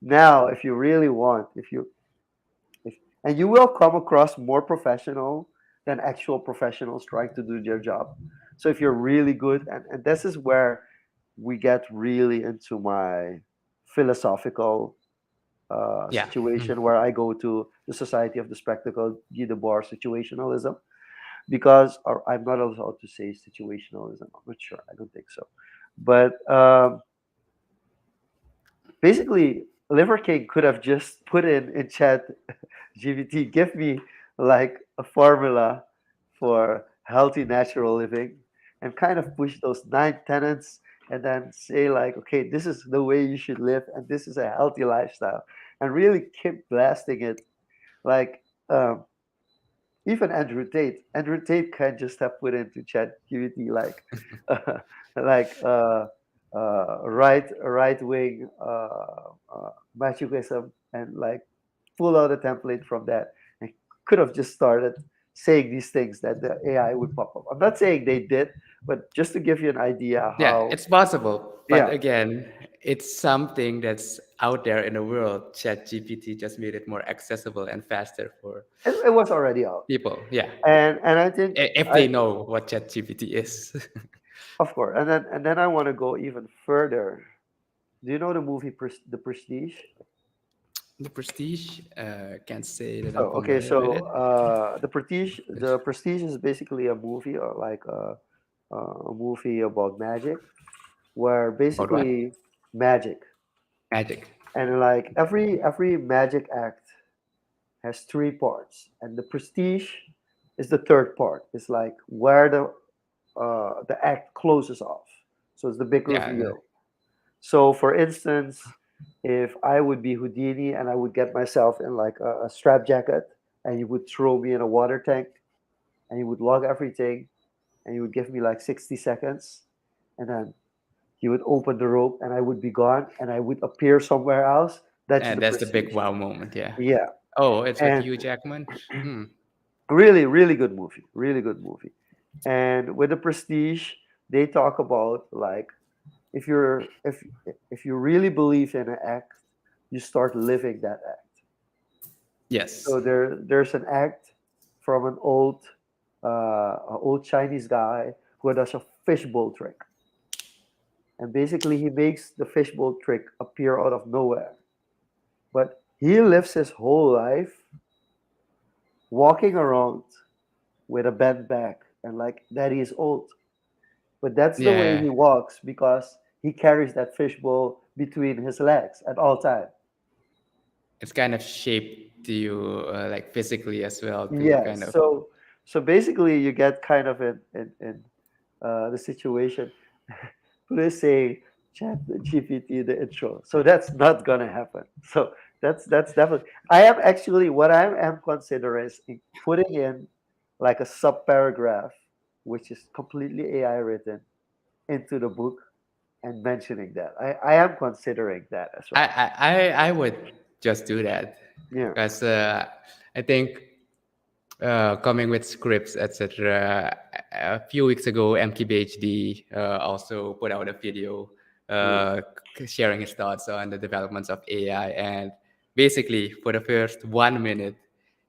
Speaker 1: now if you really want, if and you will come across more professional than actual professionals trying to do their job. So if you're really good, and this is where we get really into my philosophical
Speaker 2: Yeah.
Speaker 1: situation where I go to the Society of the Spectacle, Guy Debord situationalism, because or I'm not allowed to say situationalism. I'm not sure. I don't think so. But basically, Liver King could have just put in chat GPT, give me like a formula for healthy natural living and kind of push those 9 tenets and then say like, okay, this is the way you should live and this is a healthy lifestyle and really keep blasting it like even Andrew Tate can just have put into ChatGPT like like right wing masochism and like pull out a template from that and could have just started saying these things that the AI would pop up. I'm not saying they did, but just to give you an idea
Speaker 2: Yeah,
Speaker 1: how
Speaker 2: it's possible. But
Speaker 1: yeah,
Speaker 2: again, it's something that's out there in the world. ChatGPT just made it more accessible and faster for
Speaker 1: it was already out.
Speaker 2: people. Yeah,
Speaker 1: And I think
Speaker 2: if
Speaker 1: I
Speaker 2: they know what ChatGPT is.
Speaker 1: of course and then I want to go even further. Do you know the movie The Prestige?
Speaker 2: The Prestige, can't say that I'm
Speaker 1: Oh, okay.
Speaker 2: familiar with
Speaker 1: So
Speaker 2: it.
Speaker 1: The Prestige is basically a movie or like a movie about magic, where
Speaker 2: About what?
Speaker 1: basically magic
Speaker 2: Magic.
Speaker 1: and like every magic act has three parts, and the Prestige is the third part. It's like where the act closes off. So it's the big
Speaker 2: Yeah,
Speaker 1: reveal. So, for instance, if I would be Houdini and I would get myself in like a strap jacket, and you would throw me in a water tank, and you would log everything, and you would give me like 60 seconds, and then you would open the rope, and I would be gone, and I would appear somewhere else. That's
Speaker 2: and
Speaker 1: the
Speaker 2: that's the big
Speaker 1: Prestige.
Speaker 2: wow moment. Yeah.
Speaker 1: Yeah,
Speaker 2: Oh, it's with
Speaker 1: and
Speaker 2: Hugh Jackman. Hmm.
Speaker 1: really, really good movie. Really good movie. And with the Prestige, they talk about like if you're if you really believe in an act, you start living that act.
Speaker 2: Yes.
Speaker 1: So there's an act from an old Chinese guy who does a fishbowl trick, and basically he makes the fishbowl trick appear out of nowhere. But he lives his whole life walking around with a bent back and like that he is old. But that's the way
Speaker 2: Yeah.
Speaker 1: he walks because he carries that fishbowl between his legs at all time.
Speaker 2: It's kind of shaped to you, like physically as well, to
Speaker 1: Yes.
Speaker 2: kind of.
Speaker 1: So basically, you get kind of in the situation. Please say Chat GPT the intro. So that's not gonna happen. So that's definitely. I am actually what I am considering is putting in like a sub paragraph, which is completely AI written into the book and mentioning that. I am considering that as
Speaker 2: I,
Speaker 1: well.
Speaker 2: I, I would just do that
Speaker 1: Yeah.
Speaker 2: because I think coming with scripts, etc. A few weeks ago, MKBHD also put out a video
Speaker 1: Yeah.
Speaker 2: sharing his thoughts on the developments of AI. And basically, for the first 1 minute,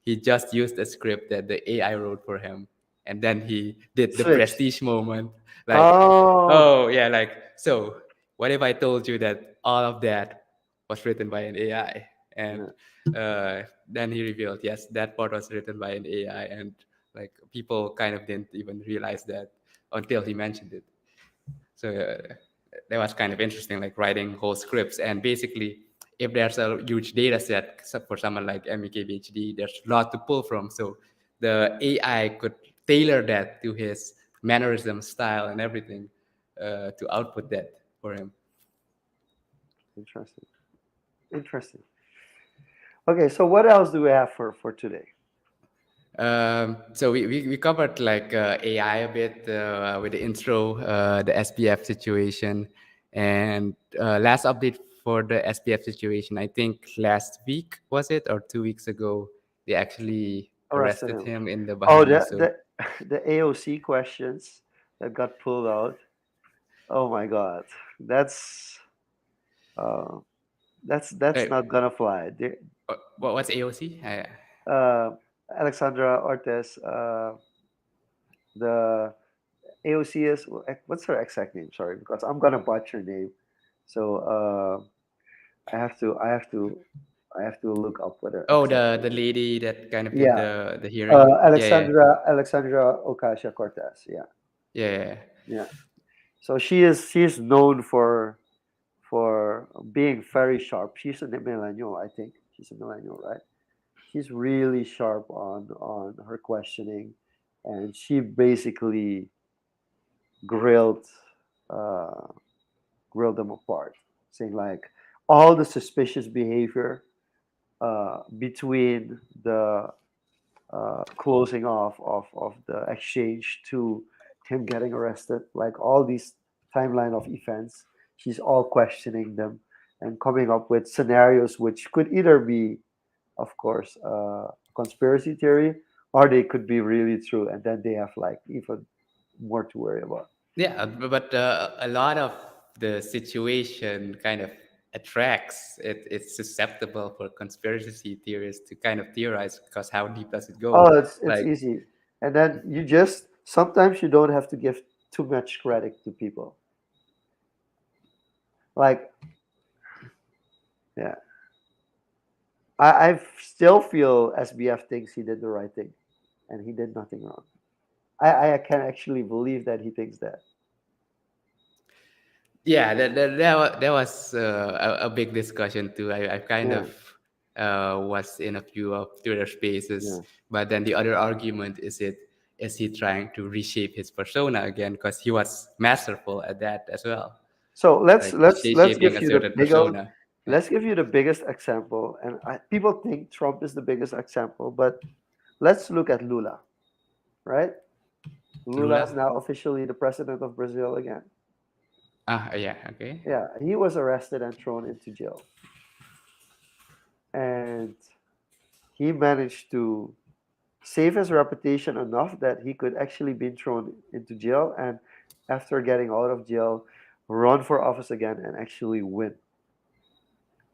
Speaker 2: he just used a script that the AI wrote for him. And then he did the
Speaker 1: Switch.
Speaker 2: prestige moment. Like,
Speaker 1: Oh.
Speaker 2: oh, yeah, like, so what if I told you that all of that was written by an AI? And
Speaker 1: Yeah.
Speaker 2: then he revealed, yes, that part was written by an AI, and like people kind of didn't even realize that until he mentioned it. So that was kind of interesting, like writing whole scripts. And basically, if there's a huge data set for someone like MEKBHD, there's a lot to pull from. So the AI could tailor that to his mannerism, style, and everything to output that for him.
Speaker 1: Interesting. Interesting. Okay, so what else do we have for today?
Speaker 2: So we covered like AI a bit with the intro, the SPF situation, and last update for the SPF situation. I think last week was it or 2 weeks ago they actually
Speaker 1: Arrested
Speaker 2: arrested
Speaker 1: him.
Speaker 2: him in the
Speaker 1: Oh,
Speaker 2: Bahamas.
Speaker 1: the
Speaker 2: So
Speaker 1: the AOC questions that got pulled out. Oh my God, uh, that's
Speaker 2: uh,
Speaker 1: not gonna fly.
Speaker 2: what's AOC?
Speaker 1: Uh, Alexandra Ortiz, the AOC is what's her exact name? Sorry, because I'm gonna butcher her name. So I have to look up what her
Speaker 2: Oh,
Speaker 1: exact
Speaker 2: the
Speaker 1: name is.
Speaker 2: lady that kind of did
Speaker 1: Yeah,
Speaker 2: the hearing. Yeah, yeah,
Speaker 1: Alexandra Ocasio Cortez. Yeah,
Speaker 2: yeah, yeah.
Speaker 1: yeah. So she is known for being very sharp. She's a millennial, I think. She's a millennial, right? she's really sharp on her questioning, and she basically grilled uh, grilled them apart, saying like all the suspicious behavior between the closing off of the exchange to him getting arrested, like all these timeline of events, she's all questioning them and coming up with scenarios which could either be, of course, conspiracy theory, or they could be really true, and then they have like even more to worry about.
Speaker 2: Yeah, but a lot of the situation kind of attracts it. It's susceptible for conspiracy theorists to kind of theorize because how deep does it go?
Speaker 1: Oh, it's
Speaker 2: Like,
Speaker 1: easy, and then you just sometimes you don't have to give too much credit to people. Like, yeah, I still feel SBF thinks he did the right thing, and he did nothing wrong. I can actually believe that he thinks that.
Speaker 2: yeah, that was a big discussion too. I kind
Speaker 1: Yeah,
Speaker 2: of was in a few of Twitter spaces,
Speaker 1: yeah.
Speaker 2: but then the other argument is he trying to reshape his persona again because he was masterful at that as well,
Speaker 1: So
Speaker 2: like
Speaker 1: let's
Speaker 2: shaping
Speaker 1: give
Speaker 2: a
Speaker 1: you the
Speaker 2: certain
Speaker 1: bigger
Speaker 2: persona. Yeah,
Speaker 1: let's give you the biggest example, and people think Trump is the biggest example, but let's look at Lula, right? Lula is
Speaker 2: Lula.
Speaker 1: now officially the president of Brazil again.
Speaker 2: Yeah, okay.
Speaker 1: Yeah, he was arrested and thrown into jail, and he managed to save his reputation enough that he could actually be thrown into jail, and after getting out of jail, run for office again and actually win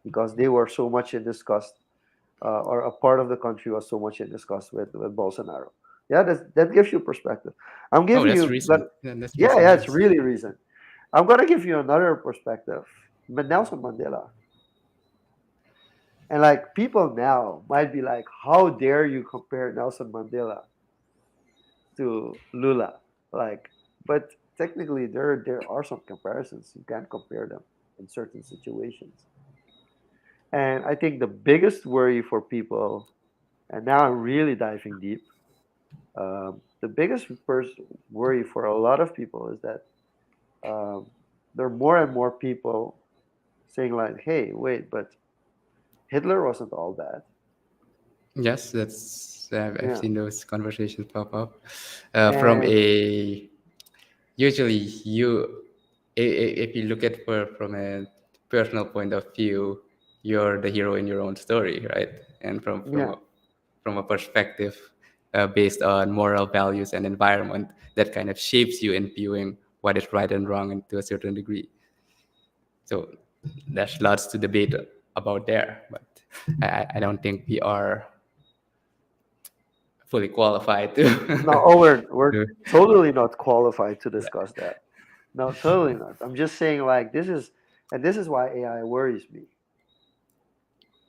Speaker 1: because they were so much in disgust, or a part of the country was so much in disgust with Bolsonaro. Yeah, that gives you perspective. I'm
Speaker 2: Oh,
Speaker 1: giving
Speaker 2: that's
Speaker 1: you,
Speaker 2: recent.
Speaker 1: but
Speaker 2: Yeah, that's
Speaker 1: yeah,
Speaker 2: recent
Speaker 1: yeah, it's
Speaker 2: news.
Speaker 1: really recent. I'm gonna give you another perspective, but Nelson Mandela. And like people now might be like, how dare you compare Nelson Mandela to Lula? Like, but technically there are some comparisons. You can't compare them in certain situations. And I think the biggest worry for people, and now I'm really diving deep, the biggest worry for a lot of people is that there are more and more people saying like, hey, wait, but Hitler wasn't all bad.
Speaker 2: Yes, that's I've
Speaker 1: Yeah.
Speaker 2: seen those conversations pop up from
Speaker 1: And
Speaker 2: a usually if you look at from a personal point of view, you're the hero in your own story, right? And
Speaker 1: yeah,
Speaker 2: from a perspective based on moral values and environment that kind of shapes you in viewing what is right and wrong and to a certain degree. So there's lots to debate about there, but I don't think we are fully qualified to.
Speaker 1: no, oh, we're
Speaker 2: to
Speaker 1: totally not qualified to discuss that. No, totally not. I'm just saying like this is why AI worries me.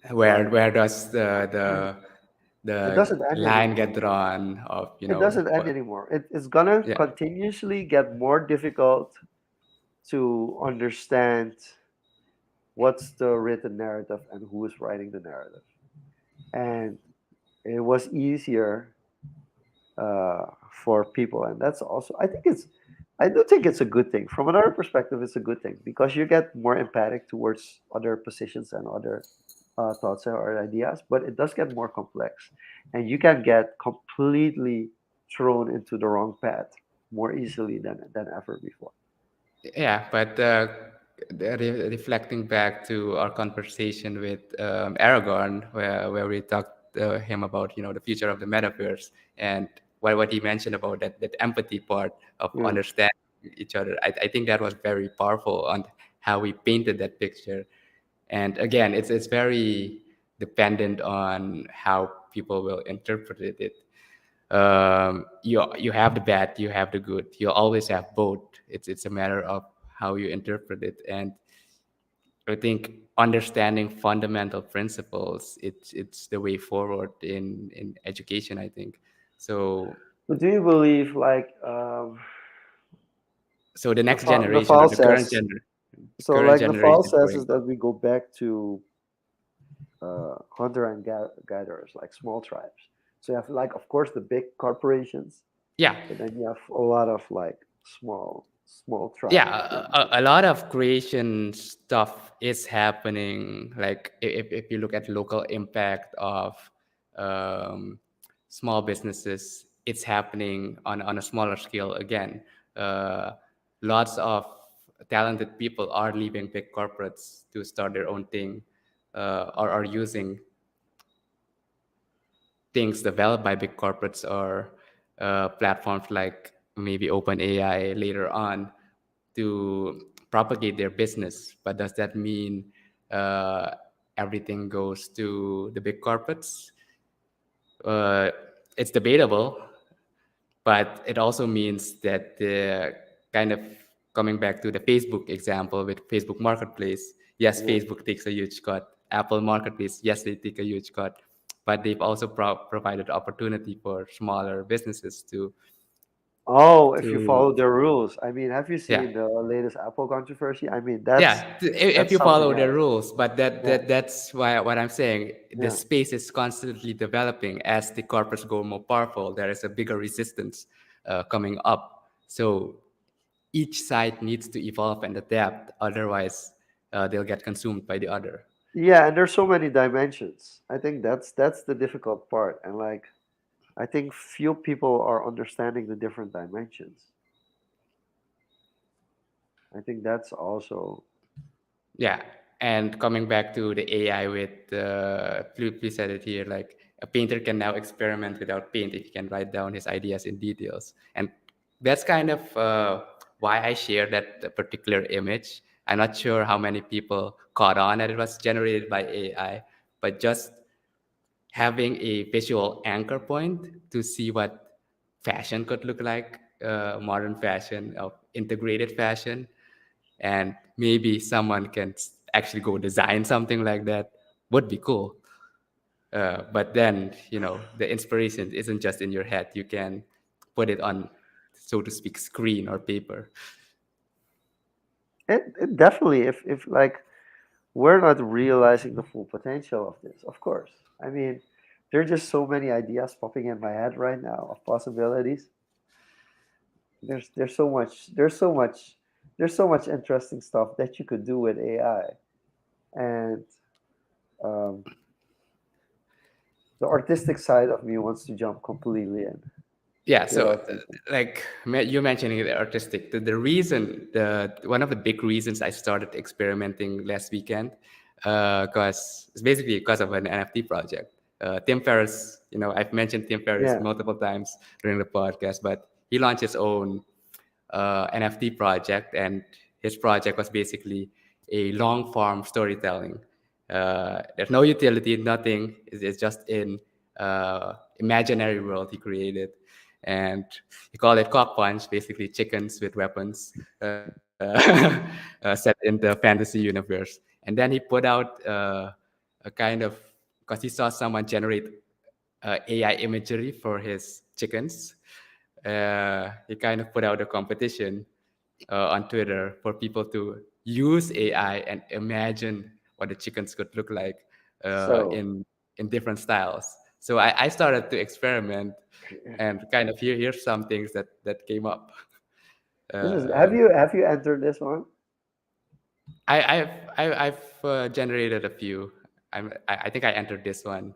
Speaker 1: Like
Speaker 2: where does
Speaker 1: it
Speaker 2: the
Speaker 1: doesn't end
Speaker 2: line
Speaker 1: anymore.
Speaker 2: get drawn of
Speaker 1: It doesn't end
Speaker 2: what
Speaker 1: anymore. It's gonna
Speaker 2: yeah
Speaker 1: continuously get more difficult to understand what's the written narrative and who is writing the narrative. And it was easier for people, and that's also I do think it's a good thing. From another perspective, it's a good thing because you get more empathic towards other positions and other thoughts or ideas, but it does get more complex, and you can get completely thrown into the wrong path more easily than ever before.
Speaker 2: yeah but reflecting back to our conversation with Aragorn where we talked him about the future of the metaverse and what he mentioned about that empathy part of
Speaker 1: Yeah.
Speaker 2: understanding each other. I think that was very powerful on how we painted that picture. And again, it's very dependent on how people will interpret it. You have the bad, you have the good. You always have both. It's a matter of how you interpret it. And I think understanding fundamental principles it's the way forward in education, I think. So
Speaker 1: But do you believe like
Speaker 2: so the next
Speaker 1: the
Speaker 2: generation or
Speaker 1: file says
Speaker 2: the
Speaker 1: so
Speaker 2: current
Speaker 1: like the file
Speaker 2: generation
Speaker 1: says
Speaker 2: going
Speaker 1: is that we go back to hunter and gatherers, like small tribes. So you have like, of course, the big corporations,
Speaker 2: Yeah,
Speaker 1: but then you have a lot of like small
Speaker 2: yeah,
Speaker 1: tribes.
Speaker 2: a lot of creation stuff is happening. Like if you look at local impact of um, small businesses, it's happening on a smaller scale again. uh, Lots of talented people are leaving big corporates to start their own thing, or are using things developed by big corporates, or platforms like maybe OpenAI later on to propagate their business. But does that mean uh, everything goes to the big corporates? Uh, it's debatable, but it also means that the kind of coming back to the Facebook example with Facebook Marketplace, yes,
Speaker 1: Yeah.
Speaker 2: Facebook takes a huge cut. Apple Marketplace, yes, they take a huge cut, but they've also provided opportunity for smaller businesses
Speaker 1: Oh, if you follow
Speaker 2: to
Speaker 1: their rules. I mean, have you
Speaker 2: yeah.
Speaker 1: seen the latest Apple controversy? I mean,
Speaker 2: Yeah, if
Speaker 1: that's
Speaker 2: you
Speaker 1: something
Speaker 2: follow the
Speaker 1: else.
Speaker 2: rules, but
Speaker 1: Yeah,
Speaker 2: that's why what I'm saying. The
Speaker 1: yeah.
Speaker 2: space is constantly developing as the corporates go more powerful. There is a bigger resistance coming up. So each side needs to evolve and adapt. Otherwise, they'll get consumed by the other.
Speaker 1: Yeah, and there's so many dimensions. I think that's the difficult part. And like I think few people are understanding the different dimensions. I think that's also
Speaker 2: Yeah, and coming back to the AI with please said it here, like a painter can now experiment without paint if he can write down his ideas in details, and that's kind of why I share that particular image. I'm not sure how many people caught on that it was generated by AI, but just having a visual anchor point to see what fashion could look like, modern fashion, of integrated fashion, and maybe someone can actually go design something like that would be cool. But then, the inspiration isn't just in your head. You can put it on, so to speak, screen or paper.
Speaker 1: it definitely if like we're not realizing the full potential of this, of course. I mean, there are just so many ideas popping in my head right now of possibilities. There's so much there's so much interesting stuff that you could do with AI. And um, the artistic side of me wants to jump completely in
Speaker 2: Yeah, so
Speaker 1: without thinking.
Speaker 2: like you mentioning the artistic, the reason, the one of the big reasons I started experimenting last weekend, because it's basically because of an NFT project. Tim Ferriss, I've mentioned Tim Ferriss
Speaker 1: Yeah.
Speaker 2: multiple times during the podcast, but he launched his own NFT project, and his project was basically a long form storytelling. There's no utility, nothing. It's just in imaginary world he created, and he called it Cock Punch, basically chickens with weapons, set in the fantasy universe. And then he put out a kind of, because he saw someone generate AI imagery for his chickens. He kind of put out a competition on Twitter for people to use AI and imagine what the chickens could look like uh,
Speaker 1: So
Speaker 2: in in different styles. So I started to experiment and kind of here's some things that came up.
Speaker 1: this is
Speaker 2: Uh,
Speaker 1: have you entered this one?
Speaker 2: I've generated a few. I think I entered this one.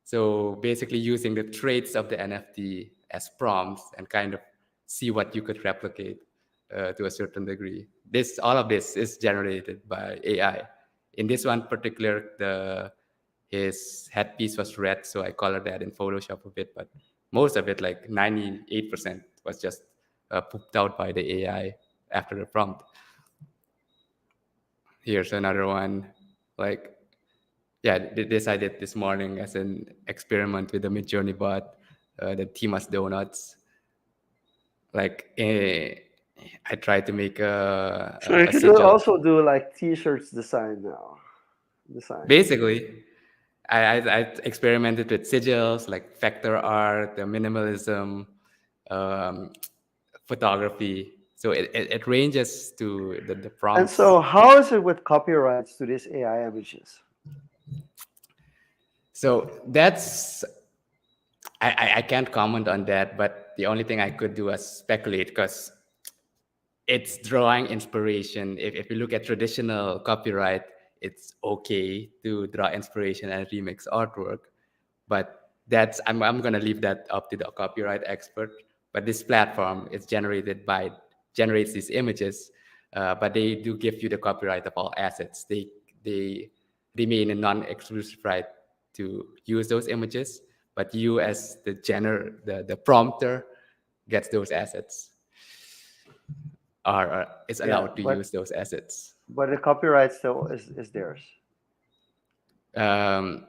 Speaker 2: So basically using the traits of the NFT as prompts and kind of see what you could replicate to a certain degree. All of this is generated by AI. In this one particular, the his headpiece was red, so I colored that in Photoshop a bit, but most of it, like 98%, was just pooped out by the AI after the prompt. Here's another one, like yeah, this I did this morning as an experiment with the Midjourney bot, the Timas donuts. Like I tried to make
Speaker 1: So you
Speaker 2: a
Speaker 1: could
Speaker 2: sigil.
Speaker 1: also do like t-shirts design now. Design.
Speaker 2: Basically, I experimented with sigils like vector art, the minimalism, um, photography. So it ranges to the
Speaker 1: And
Speaker 2: prompts.
Speaker 1: so how is it with copyrights to these AI images?
Speaker 2: So that's I can't comment on that, but the only thing I could do is speculate because it's drawing inspiration. If you look at traditional copyright, it's okay to draw inspiration and remix artwork, but I'm gonna leave that up to the copyright expert. But this platform is generates these images, but they do give you the copyright of all assets. They remain a non-exclusive right to use those images, but you as the prompter gets those assets are is
Speaker 1: Yeah,
Speaker 2: allowed to use those assets.
Speaker 1: but the copyright still is theirs.
Speaker 2: Um,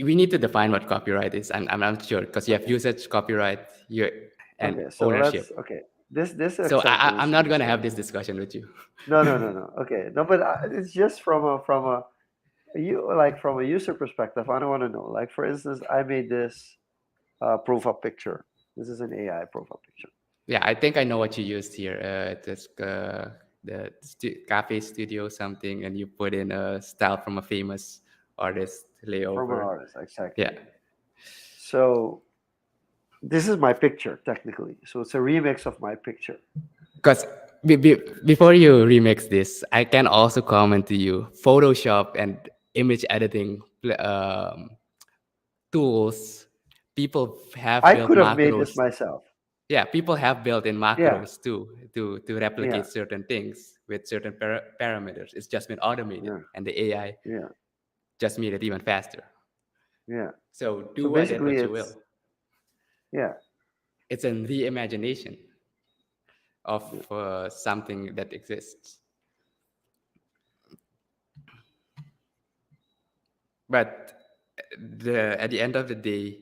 Speaker 2: we need to define what copyright is. I'm not sure because you have
Speaker 1: Okay.
Speaker 2: usage copyright you and
Speaker 1: Okay. So let's.
Speaker 2: ownership.
Speaker 1: Okay. This
Speaker 2: So
Speaker 1: example
Speaker 2: I'm
Speaker 1: is
Speaker 2: not gonna
Speaker 1: useful.
Speaker 2: have this discussion with you.
Speaker 1: No, no, no, no. Okay. No, but it's just from a you like from a user perspective. I don't want to know. Like for instance, I made this profile picture. This is an AI profile picture.
Speaker 2: Yeah, I think I know what you used here. This cafe studio something, and you put in a style from a famous artist
Speaker 1: From an
Speaker 2: layover.
Speaker 1: artist,
Speaker 2: Yeah,
Speaker 1: exactly. So this is my picture technically. So it's a remix of my picture.
Speaker 2: because before you remix this, I can also comment to you Photoshop and image editing tools. People have
Speaker 1: I
Speaker 2: built
Speaker 1: could have made this
Speaker 2: macros.
Speaker 1: myself.
Speaker 2: Yeah, people have built in
Speaker 1: Yeah,
Speaker 2: macros too to replicate
Speaker 1: yeah,
Speaker 2: certain things with certain parameters. It's just been automated,
Speaker 1: yeah,
Speaker 2: and the AI
Speaker 1: yeah,
Speaker 2: just made it even faster.
Speaker 1: yeah.
Speaker 2: So
Speaker 1: So
Speaker 2: do with it
Speaker 1: basically,
Speaker 2: what you will.
Speaker 1: it's yeah,
Speaker 2: It's a reimagination of
Speaker 1: yeah.
Speaker 2: something that exists. But at the end of the day,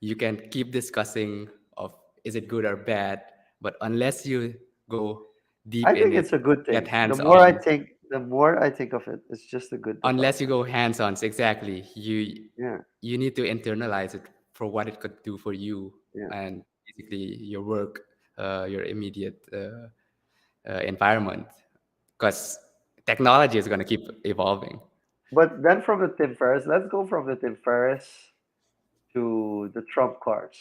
Speaker 2: you can keep discussing of is it good or bad, but unless you go deep
Speaker 1: I
Speaker 2: in
Speaker 1: think
Speaker 2: it,
Speaker 1: it's a good
Speaker 2: get
Speaker 1: thing.
Speaker 2: hands on,
Speaker 1: The more I think of it, it's just a good
Speaker 2: unless you
Speaker 1: development.
Speaker 2: go hands-on exactly
Speaker 1: Yeah,
Speaker 2: you need to internalize it for what it could do for you
Speaker 1: yeah.
Speaker 2: and basically your work your immediate environment because technology is going to keep evolving.
Speaker 1: But then from the Tim Ferriss, let's go from the Tim Ferriss to the Trump cards.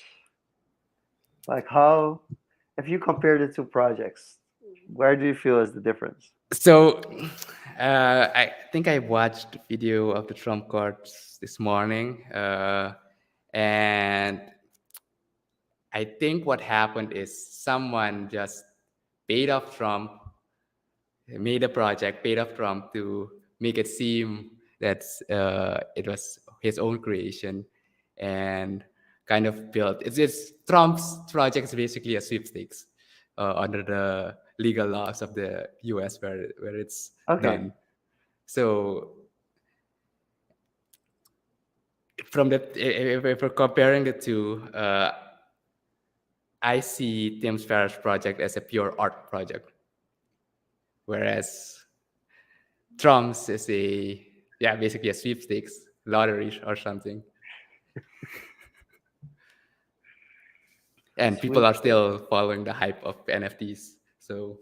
Speaker 1: Like how, if you compare the two projects, where do you feel is the difference?
Speaker 2: So I think I watched the video of the Trump cards this morning, and I think what happened is someone just paid off Trump, made a project, paid off Trump to make it seem that it was his own creation, and kind of built. It's Trump's project is basically a sweepstakes under the legal laws of the U.S. where it's
Speaker 1: Okay,
Speaker 2: done. So from the if we're comparing the two, I see Tim Ferriss' project as a pure art project, whereas Trump's is basically a sweepstakes lottery or something, and people are
Speaker 1: sweepstakes.
Speaker 2: still following the hype of NFTs. So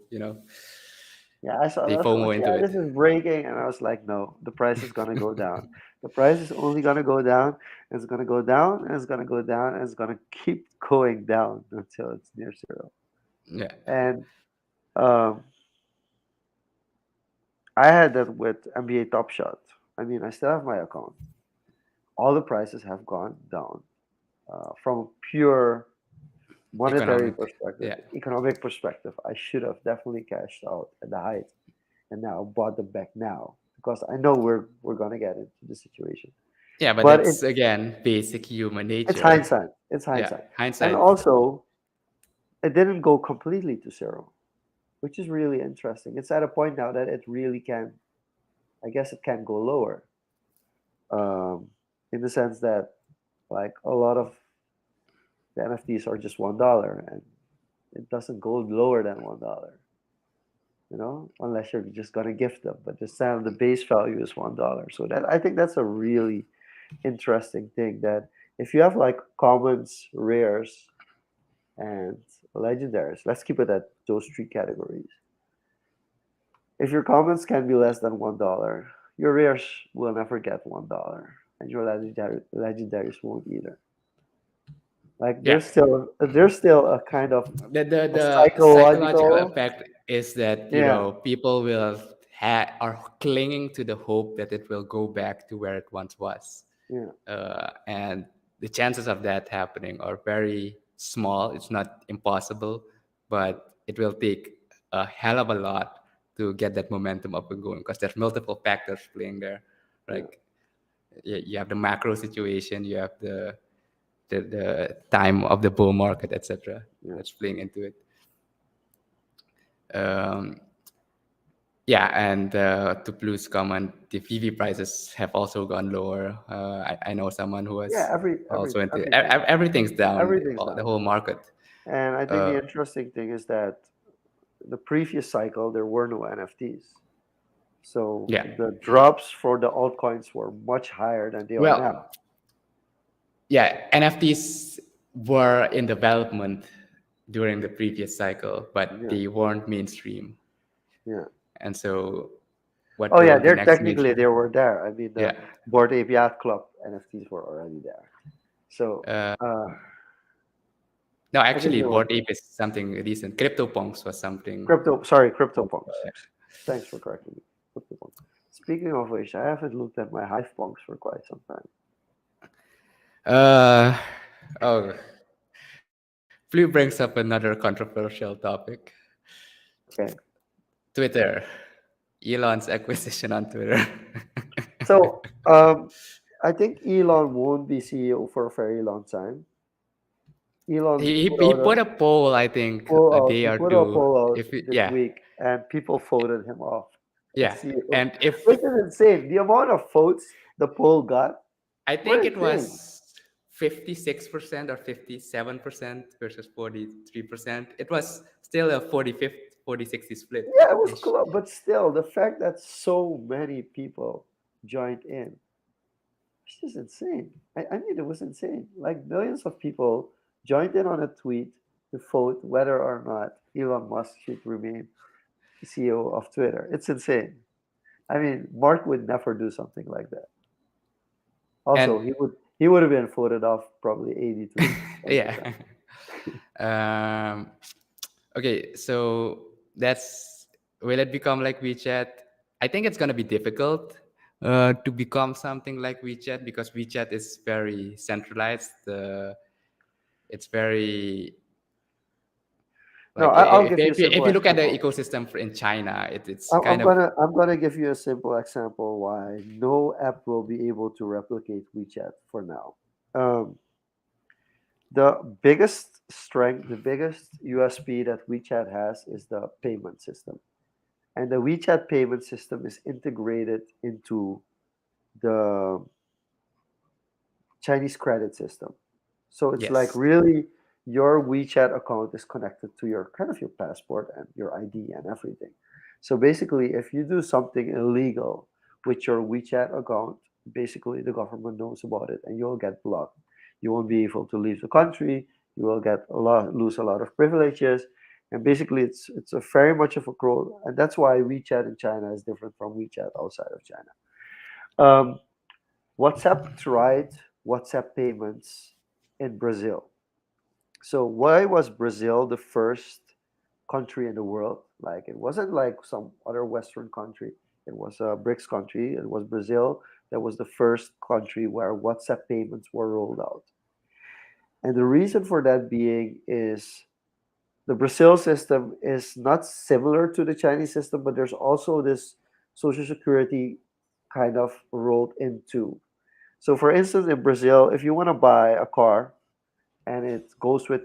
Speaker 1: Yeah, I saw
Speaker 2: they
Speaker 1: that. I
Speaker 2: FOMO
Speaker 1: was,
Speaker 2: into
Speaker 1: yeah,
Speaker 2: it.
Speaker 1: this is breaking, and I was like, no, the price is gonna go down. The price is only gonna go down. It's gonna go down, and it's gonna go down, and it's gonna keep going down until it's near zero.
Speaker 2: Yeah,
Speaker 1: And um, I had that with NBA Top Shot. I mean, I still have my account. All the prices have gone down from pure monetary
Speaker 2: economic.
Speaker 1: perspective,
Speaker 2: Yeah,
Speaker 1: economic perspective. I should have definitely cashed out at the height and now bought them back now because I know we're gonna get into the situation.
Speaker 2: yeah, but
Speaker 1: But
Speaker 2: that's again basic human
Speaker 1: it's
Speaker 2: nature.
Speaker 1: hindsight. It's
Speaker 2: Yeah,
Speaker 1: hindsight. And
Speaker 2: hindsight.
Speaker 1: also, it didn't go completely to zero, which is really interesting. It's at a point now that it really can. I guess it can go lower, in the sense that like a lot of the NFTs are just $1, and it doesn't go lower than $1. Unless you're just gonna gift them. But the sound, the base value is $1. So that I think that's a really interesting thing that if you have like commons, rares, and legendaries, let's keep it at those three categories. If your commons can be less than $1, Your rares will never get $1, and your legendaries won't either. Like
Speaker 2: Yeah.
Speaker 1: there's still a kind of a
Speaker 2: The psychological
Speaker 1: psychological,
Speaker 2: effect is that
Speaker 1: yeah,
Speaker 2: people will are clinging to the hope that it will go back to where it once was,
Speaker 1: yeah,
Speaker 2: and the chances of that happening are very small. It's not impossible, but it will take a hell of a lot to get that momentum up and going because there's multiple factors playing there.
Speaker 1: yeah,
Speaker 2: Like you have the macro situation, you have the time of the bull market, etc.
Speaker 1: yeah.
Speaker 2: That's playing into it. Um, yeah, and to Blue's comment, the PV prices have also gone lower. I know someone who
Speaker 1: Yeah,
Speaker 2: was also into
Speaker 1: everything.
Speaker 2: everything's down,
Speaker 1: Everything's
Speaker 2: the
Speaker 1: down.
Speaker 2: whole market.
Speaker 1: And I think the
Speaker 2: Uh,
Speaker 1: interesting thing is that the previous cycle there were no NFTs. So
Speaker 2: yeah,
Speaker 1: the drops for the altcoins were much higher than they are
Speaker 2: well,
Speaker 1: now.
Speaker 2: yeah, NFTs were in development during the previous cycle, but
Speaker 1: Yeah,
Speaker 2: they weren't mainstream.
Speaker 1: yeah.
Speaker 2: And so, what
Speaker 1: Oh yeah,
Speaker 2: drove the
Speaker 1: they're
Speaker 2: next
Speaker 1: technically
Speaker 2: mainstream?
Speaker 1: they were there. I mean, the
Speaker 2: Yeah.
Speaker 1: Board Ape Yacht Club NFTs were already there. So
Speaker 2: Uh,
Speaker 1: uh,
Speaker 2: no,
Speaker 1: I think
Speaker 2: actually,
Speaker 1: they were
Speaker 2: Bored Ape is something recent. CryptoPunks was something.
Speaker 1: CryptoPunks. Thanks for correcting me. CryptoPunks. Speaking of which, I haven't looked at my Hive Punks for quite some time.
Speaker 2: Uh, oh, Blue brings up another controversial topic.
Speaker 1: Okay.
Speaker 2: Twitter. Elon's acquisition on Twitter.
Speaker 1: So I think Elon won't be CEO for a very long time. Elon put
Speaker 2: He
Speaker 1: out a
Speaker 2: put a poll, I think, a day
Speaker 1: he
Speaker 2: or
Speaker 1: put a
Speaker 2: two.
Speaker 1: poll out
Speaker 2: If it,
Speaker 1: this
Speaker 2: yeah,
Speaker 1: week, and people voted him off as
Speaker 2: yeah,
Speaker 1: CEO,
Speaker 2: and if
Speaker 1: which is insane. The amount of votes the poll got
Speaker 2: I
Speaker 1: were
Speaker 2: think it
Speaker 1: insane.
Speaker 2: was 56% or 57% versus 43%. It was still a 40-60 split
Speaker 1: Yeah, it was
Speaker 2: ish.
Speaker 1: close, but still, the fact that so many people joined in, it's just insane. I mean, it was insane. Like millions of people joined in on a tweet to vote whether or not Elon Musk should remain CEO of Twitter. It's insane. I mean, Mark would never do something like that. Also,
Speaker 2: And
Speaker 1: he would have been voted off probably 80 to
Speaker 2: yeah.
Speaker 1: 10%.
Speaker 2: um, okay, so that's will it become like WeChat? I think it's gonna be difficult to become something like WeChat because WeChat is very centralized. It's very
Speaker 1: No,
Speaker 2: like
Speaker 1: I'll give you a
Speaker 2: if
Speaker 1: simple
Speaker 2: you look at the
Speaker 1: example.
Speaker 2: ecosystem in China, it's
Speaker 1: I'm,
Speaker 2: kind
Speaker 1: I'm
Speaker 2: of
Speaker 1: gonna I'm gonna give you a simple example why no app will be able to replicate WeChat for now. Um, the biggest strength, the biggest USP that WeChat has is the payment system, and the WeChat payment system is integrated into the Chinese credit system. So it's like
Speaker 2: yes.
Speaker 1: really your WeChat account is connected to your kind of your passport and your ID and everything. So basically, if you do something illegal with your WeChat account, basically the government knows about it and you'll get blocked. You won't be able to leave the country. You will lose a lot of privileges, and basically it's a very much of a control, and that's why WeChat in China is different from WeChat outside of China. Um, WhatsApp tried WhatsApp payments in Brazil. So why was Brazil the first country in the world? Like it wasn't like some other Western country. It was a BRICS country. It was Brazil that was the first country where WhatsApp payments were rolled out. And the reason for that being is the Brazil system is not similar to the Chinese system, but there's also this social security kind of rolled into. So, for instance, in Brazil, if you want to buy a car and it goes with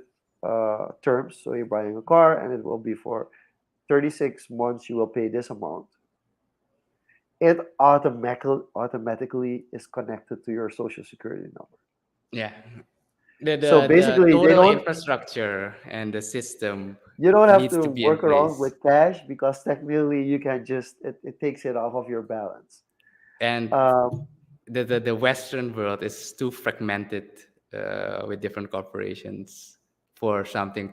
Speaker 1: terms, so you're buying a car and it will be for 36 months, you will pay this amount. It automatically is connected to your social security number.
Speaker 2: Yeah.
Speaker 1: So
Speaker 2: The
Speaker 1: basically,
Speaker 2: total infrastructure and the system
Speaker 1: you don't have
Speaker 2: needs
Speaker 1: to
Speaker 2: to be in
Speaker 1: work around
Speaker 2: place.
Speaker 1: with cash because technically you can just it takes it off of your balance.
Speaker 2: And
Speaker 1: Um,
Speaker 2: the Western world is too fragmented with different corporations for something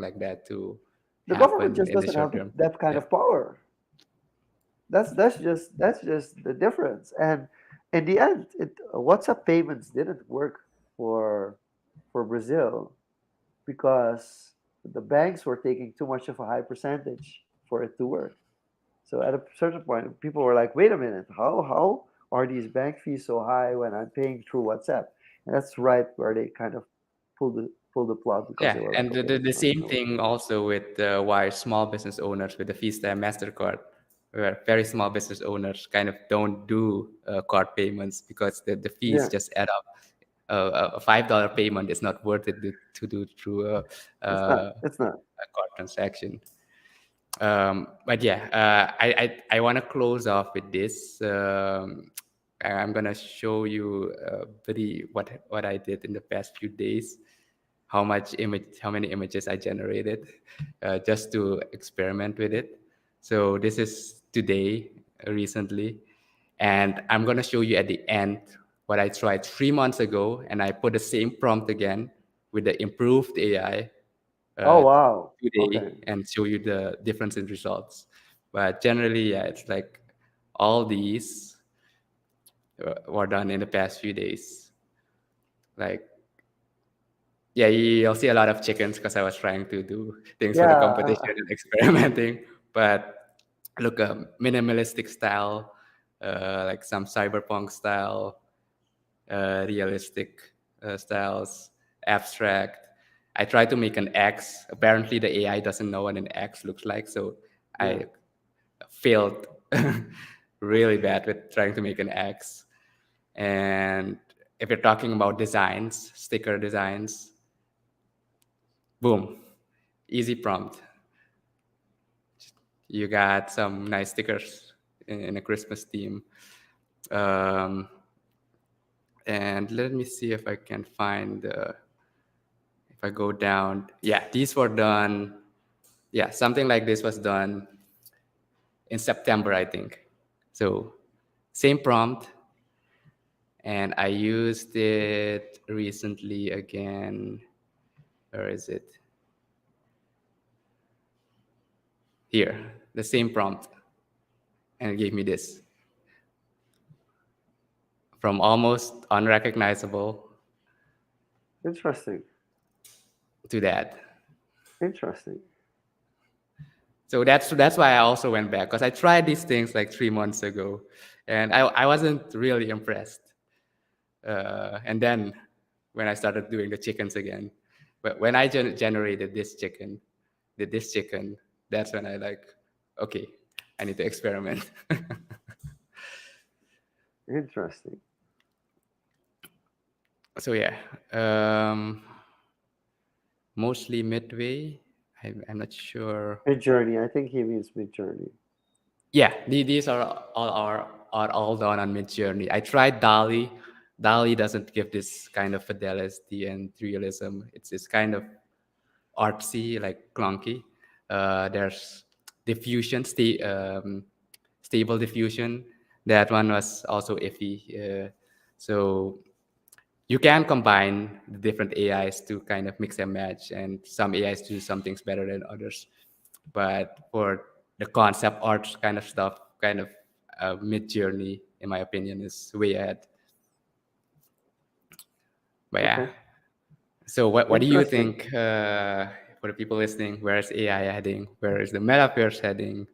Speaker 2: like that to
Speaker 1: the government
Speaker 2: happen
Speaker 1: just
Speaker 2: in the
Speaker 1: doesn't
Speaker 2: short
Speaker 1: have
Speaker 2: term.
Speaker 1: that kind
Speaker 2: Yeah.
Speaker 1: of power. that's just the difference. And in the end, WhatsApp payments didn't work for Brazil because the banks were taking too much of a high percentage for it to work. So at a certain point, people were like, "Wait a minute, how are these bank fees so high when I'm paying through WhatsApp?" And that's right where they kind of pulled the plug because
Speaker 2: Yeah,
Speaker 1: they were like,
Speaker 2: and
Speaker 1: "Okay,
Speaker 2: the
Speaker 1: it's not
Speaker 2: same
Speaker 1: gonna work."
Speaker 2: thing also with why small business owners with the Visa and Mastercard, where very small business owners kind of don't do card payments because the fees
Speaker 1: Yeah,
Speaker 2: just add up. A $5 payment is not worth it to do through
Speaker 1: it's not.
Speaker 2: a
Speaker 1: It's not.
Speaker 2: card transaction. But yeah, I want to close off with this. I'm gonna show you very what I did in the past few days, how many images I generated, just to experiment with it. So this is today, recently, and I'm gonna show you at the end what I tried 3 months ago, and I put the same prompt again with the improved AI
Speaker 1: Oh
Speaker 2: uh,
Speaker 1: wow.
Speaker 2: today
Speaker 1: Okay.
Speaker 2: and show you the difference in results. But generally, yeah, it's like all these were done in the past few days. Like, yeah, you'll see a lot of chickens because I was trying to do things for the
Speaker 1: Yeah.
Speaker 2: competition and experimenting. But look, minimalistic style, like some cyberpunk style, realistic styles, abstract. I tried to make an X. Apparently, the AI doesn't know what an X looks like, so
Speaker 1: Yeah.
Speaker 2: I failed really bad with trying to make an X. And if you're talking about designs, sticker designs, boom, easy prompt. You got some nice stickers in a Christmas theme. Um, and let me see if I can find if I go down. Yeah, these were done. Yeah, something like this was done in September, I think. So same prompt, and I used it recently again. Where is it? Here, the same prompt, and it gave me this, from almost unrecognizable
Speaker 1: Interesting.
Speaker 2: to that.
Speaker 1: Interesting.
Speaker 2: So that's why I also went back, because I tried these things like 3 months ago, and I wasn't really impressed. And then when I started doing the chickens again, but when I generated this chicken, did this chicken, that's when I like, okay, I need to experiment.
Speaker 1: Interesting.
Speaker 2: So yeah, um, mostly midway. I'm not sure.
Speaker 1: Mid journey. I think he means mid journey.
Speaker 2: Yeah, these are all done on Mid Journey. I tried Dali. Dali doesn't give this kind of fidelity and realism. It's kind of artsy, like clunky. There's diffusion, stable diffusion. That one was also iffy. So you can combine the different AIs to kind of mix and match, and some AIs do some things better than others. But for the concept art kind of stuff, kind of Mid Journey, in my opinion, is way ahead. But yeah.
Speaker 1: Okay.
Speaker 2: So what do you
Speaker 1: Interesting.
Speaker 2: think, for the people listening? Where is AI heading? Where is the metaverse heading?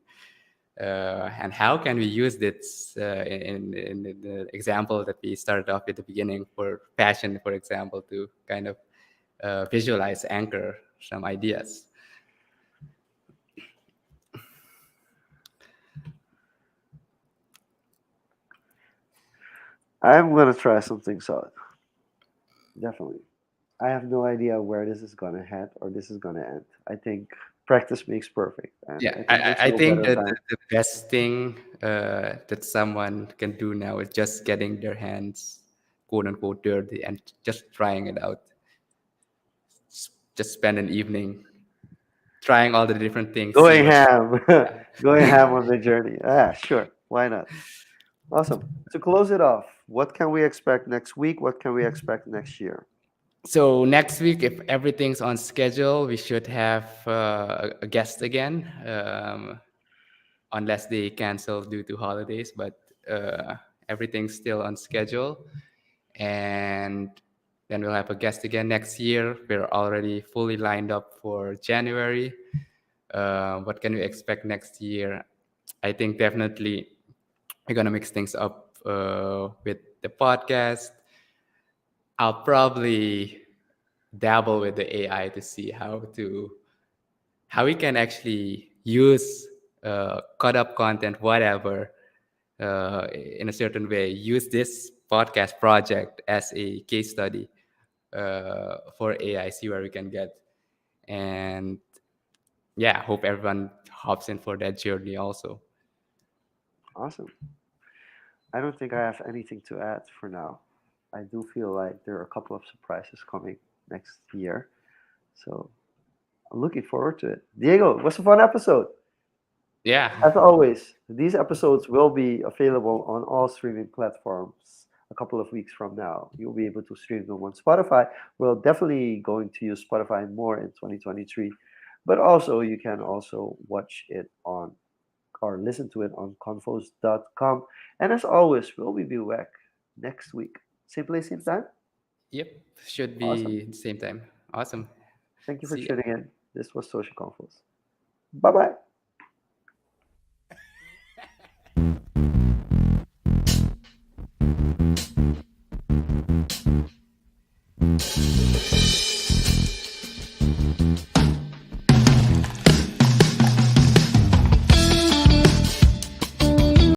Speaker 2: And how can we use this in the example that we started off at the beginning for passion, for example, to kind of visualize, anchor some ideas?
Speaker 1: I'm gonna try something solid. Definitely. I have no idea where this is gonna head or this is gonna end. I think practice makes perfect, and
Speaker 2: Yeah,
Speaker 1: I think there's
Speaker 2: I
Speaker 1: no
Speaker 2: think
Speaker 1: better
Speaker 2: that
Speaker 1: time.
Speaker 2: the best thing that someone can do now is just getting their hands, quote unquote, dirty and just trying it out. Just spend an evening trying all the different things, see
Speaker 1: Going
Speaker 2: what.
Speaker 1: ham, going ham on the journey. Ah, sure. Why not? Awesome. To close it off, what can we expect next week? What can we expect next year?
Speaker 2: So next week, if everything's on schedule, we should have a guest again. unless they cancel due to holidays. But uh, everything's still on schedule. And then we'll have a guest again next year. We're already fully lined up for January. What can we expect next year? I think definitely we're gonna mix things up with the podcast. I'll probably dabble with the AI to see how we can actually use cut up content, whatever, in a certain way. Use this podcast project as a case study for AI. See where we can get, and yeah, hope everyone hops in for that journey also.
Speaker 1: Awesome. I don't think I have anything to add for now. I do feel like there are a couple of surprises coming next year. So I'm looking forward to it. Diego, it was a fun episode.
Speaker 2: Yeah.
Speaker 1: As always, these episodes will be available on all streaming platforms a couple of weeks from now. You'll be able to stream them on Spotify. We're definitely going to use Spotify more in 2023, but also you can also watch it on or listen to it on Confoes.com. And as always, we'll be back next week. Same place, same time.
Speaker 2: Yep. Should
Speaker 1: Awesome.
Speaker 2: be the same time. Awesome.
Speaker 1: Thank you for
Speaker 2: See ya.
Speaker 1: tuning in. This was Social Confoes. Bye bye.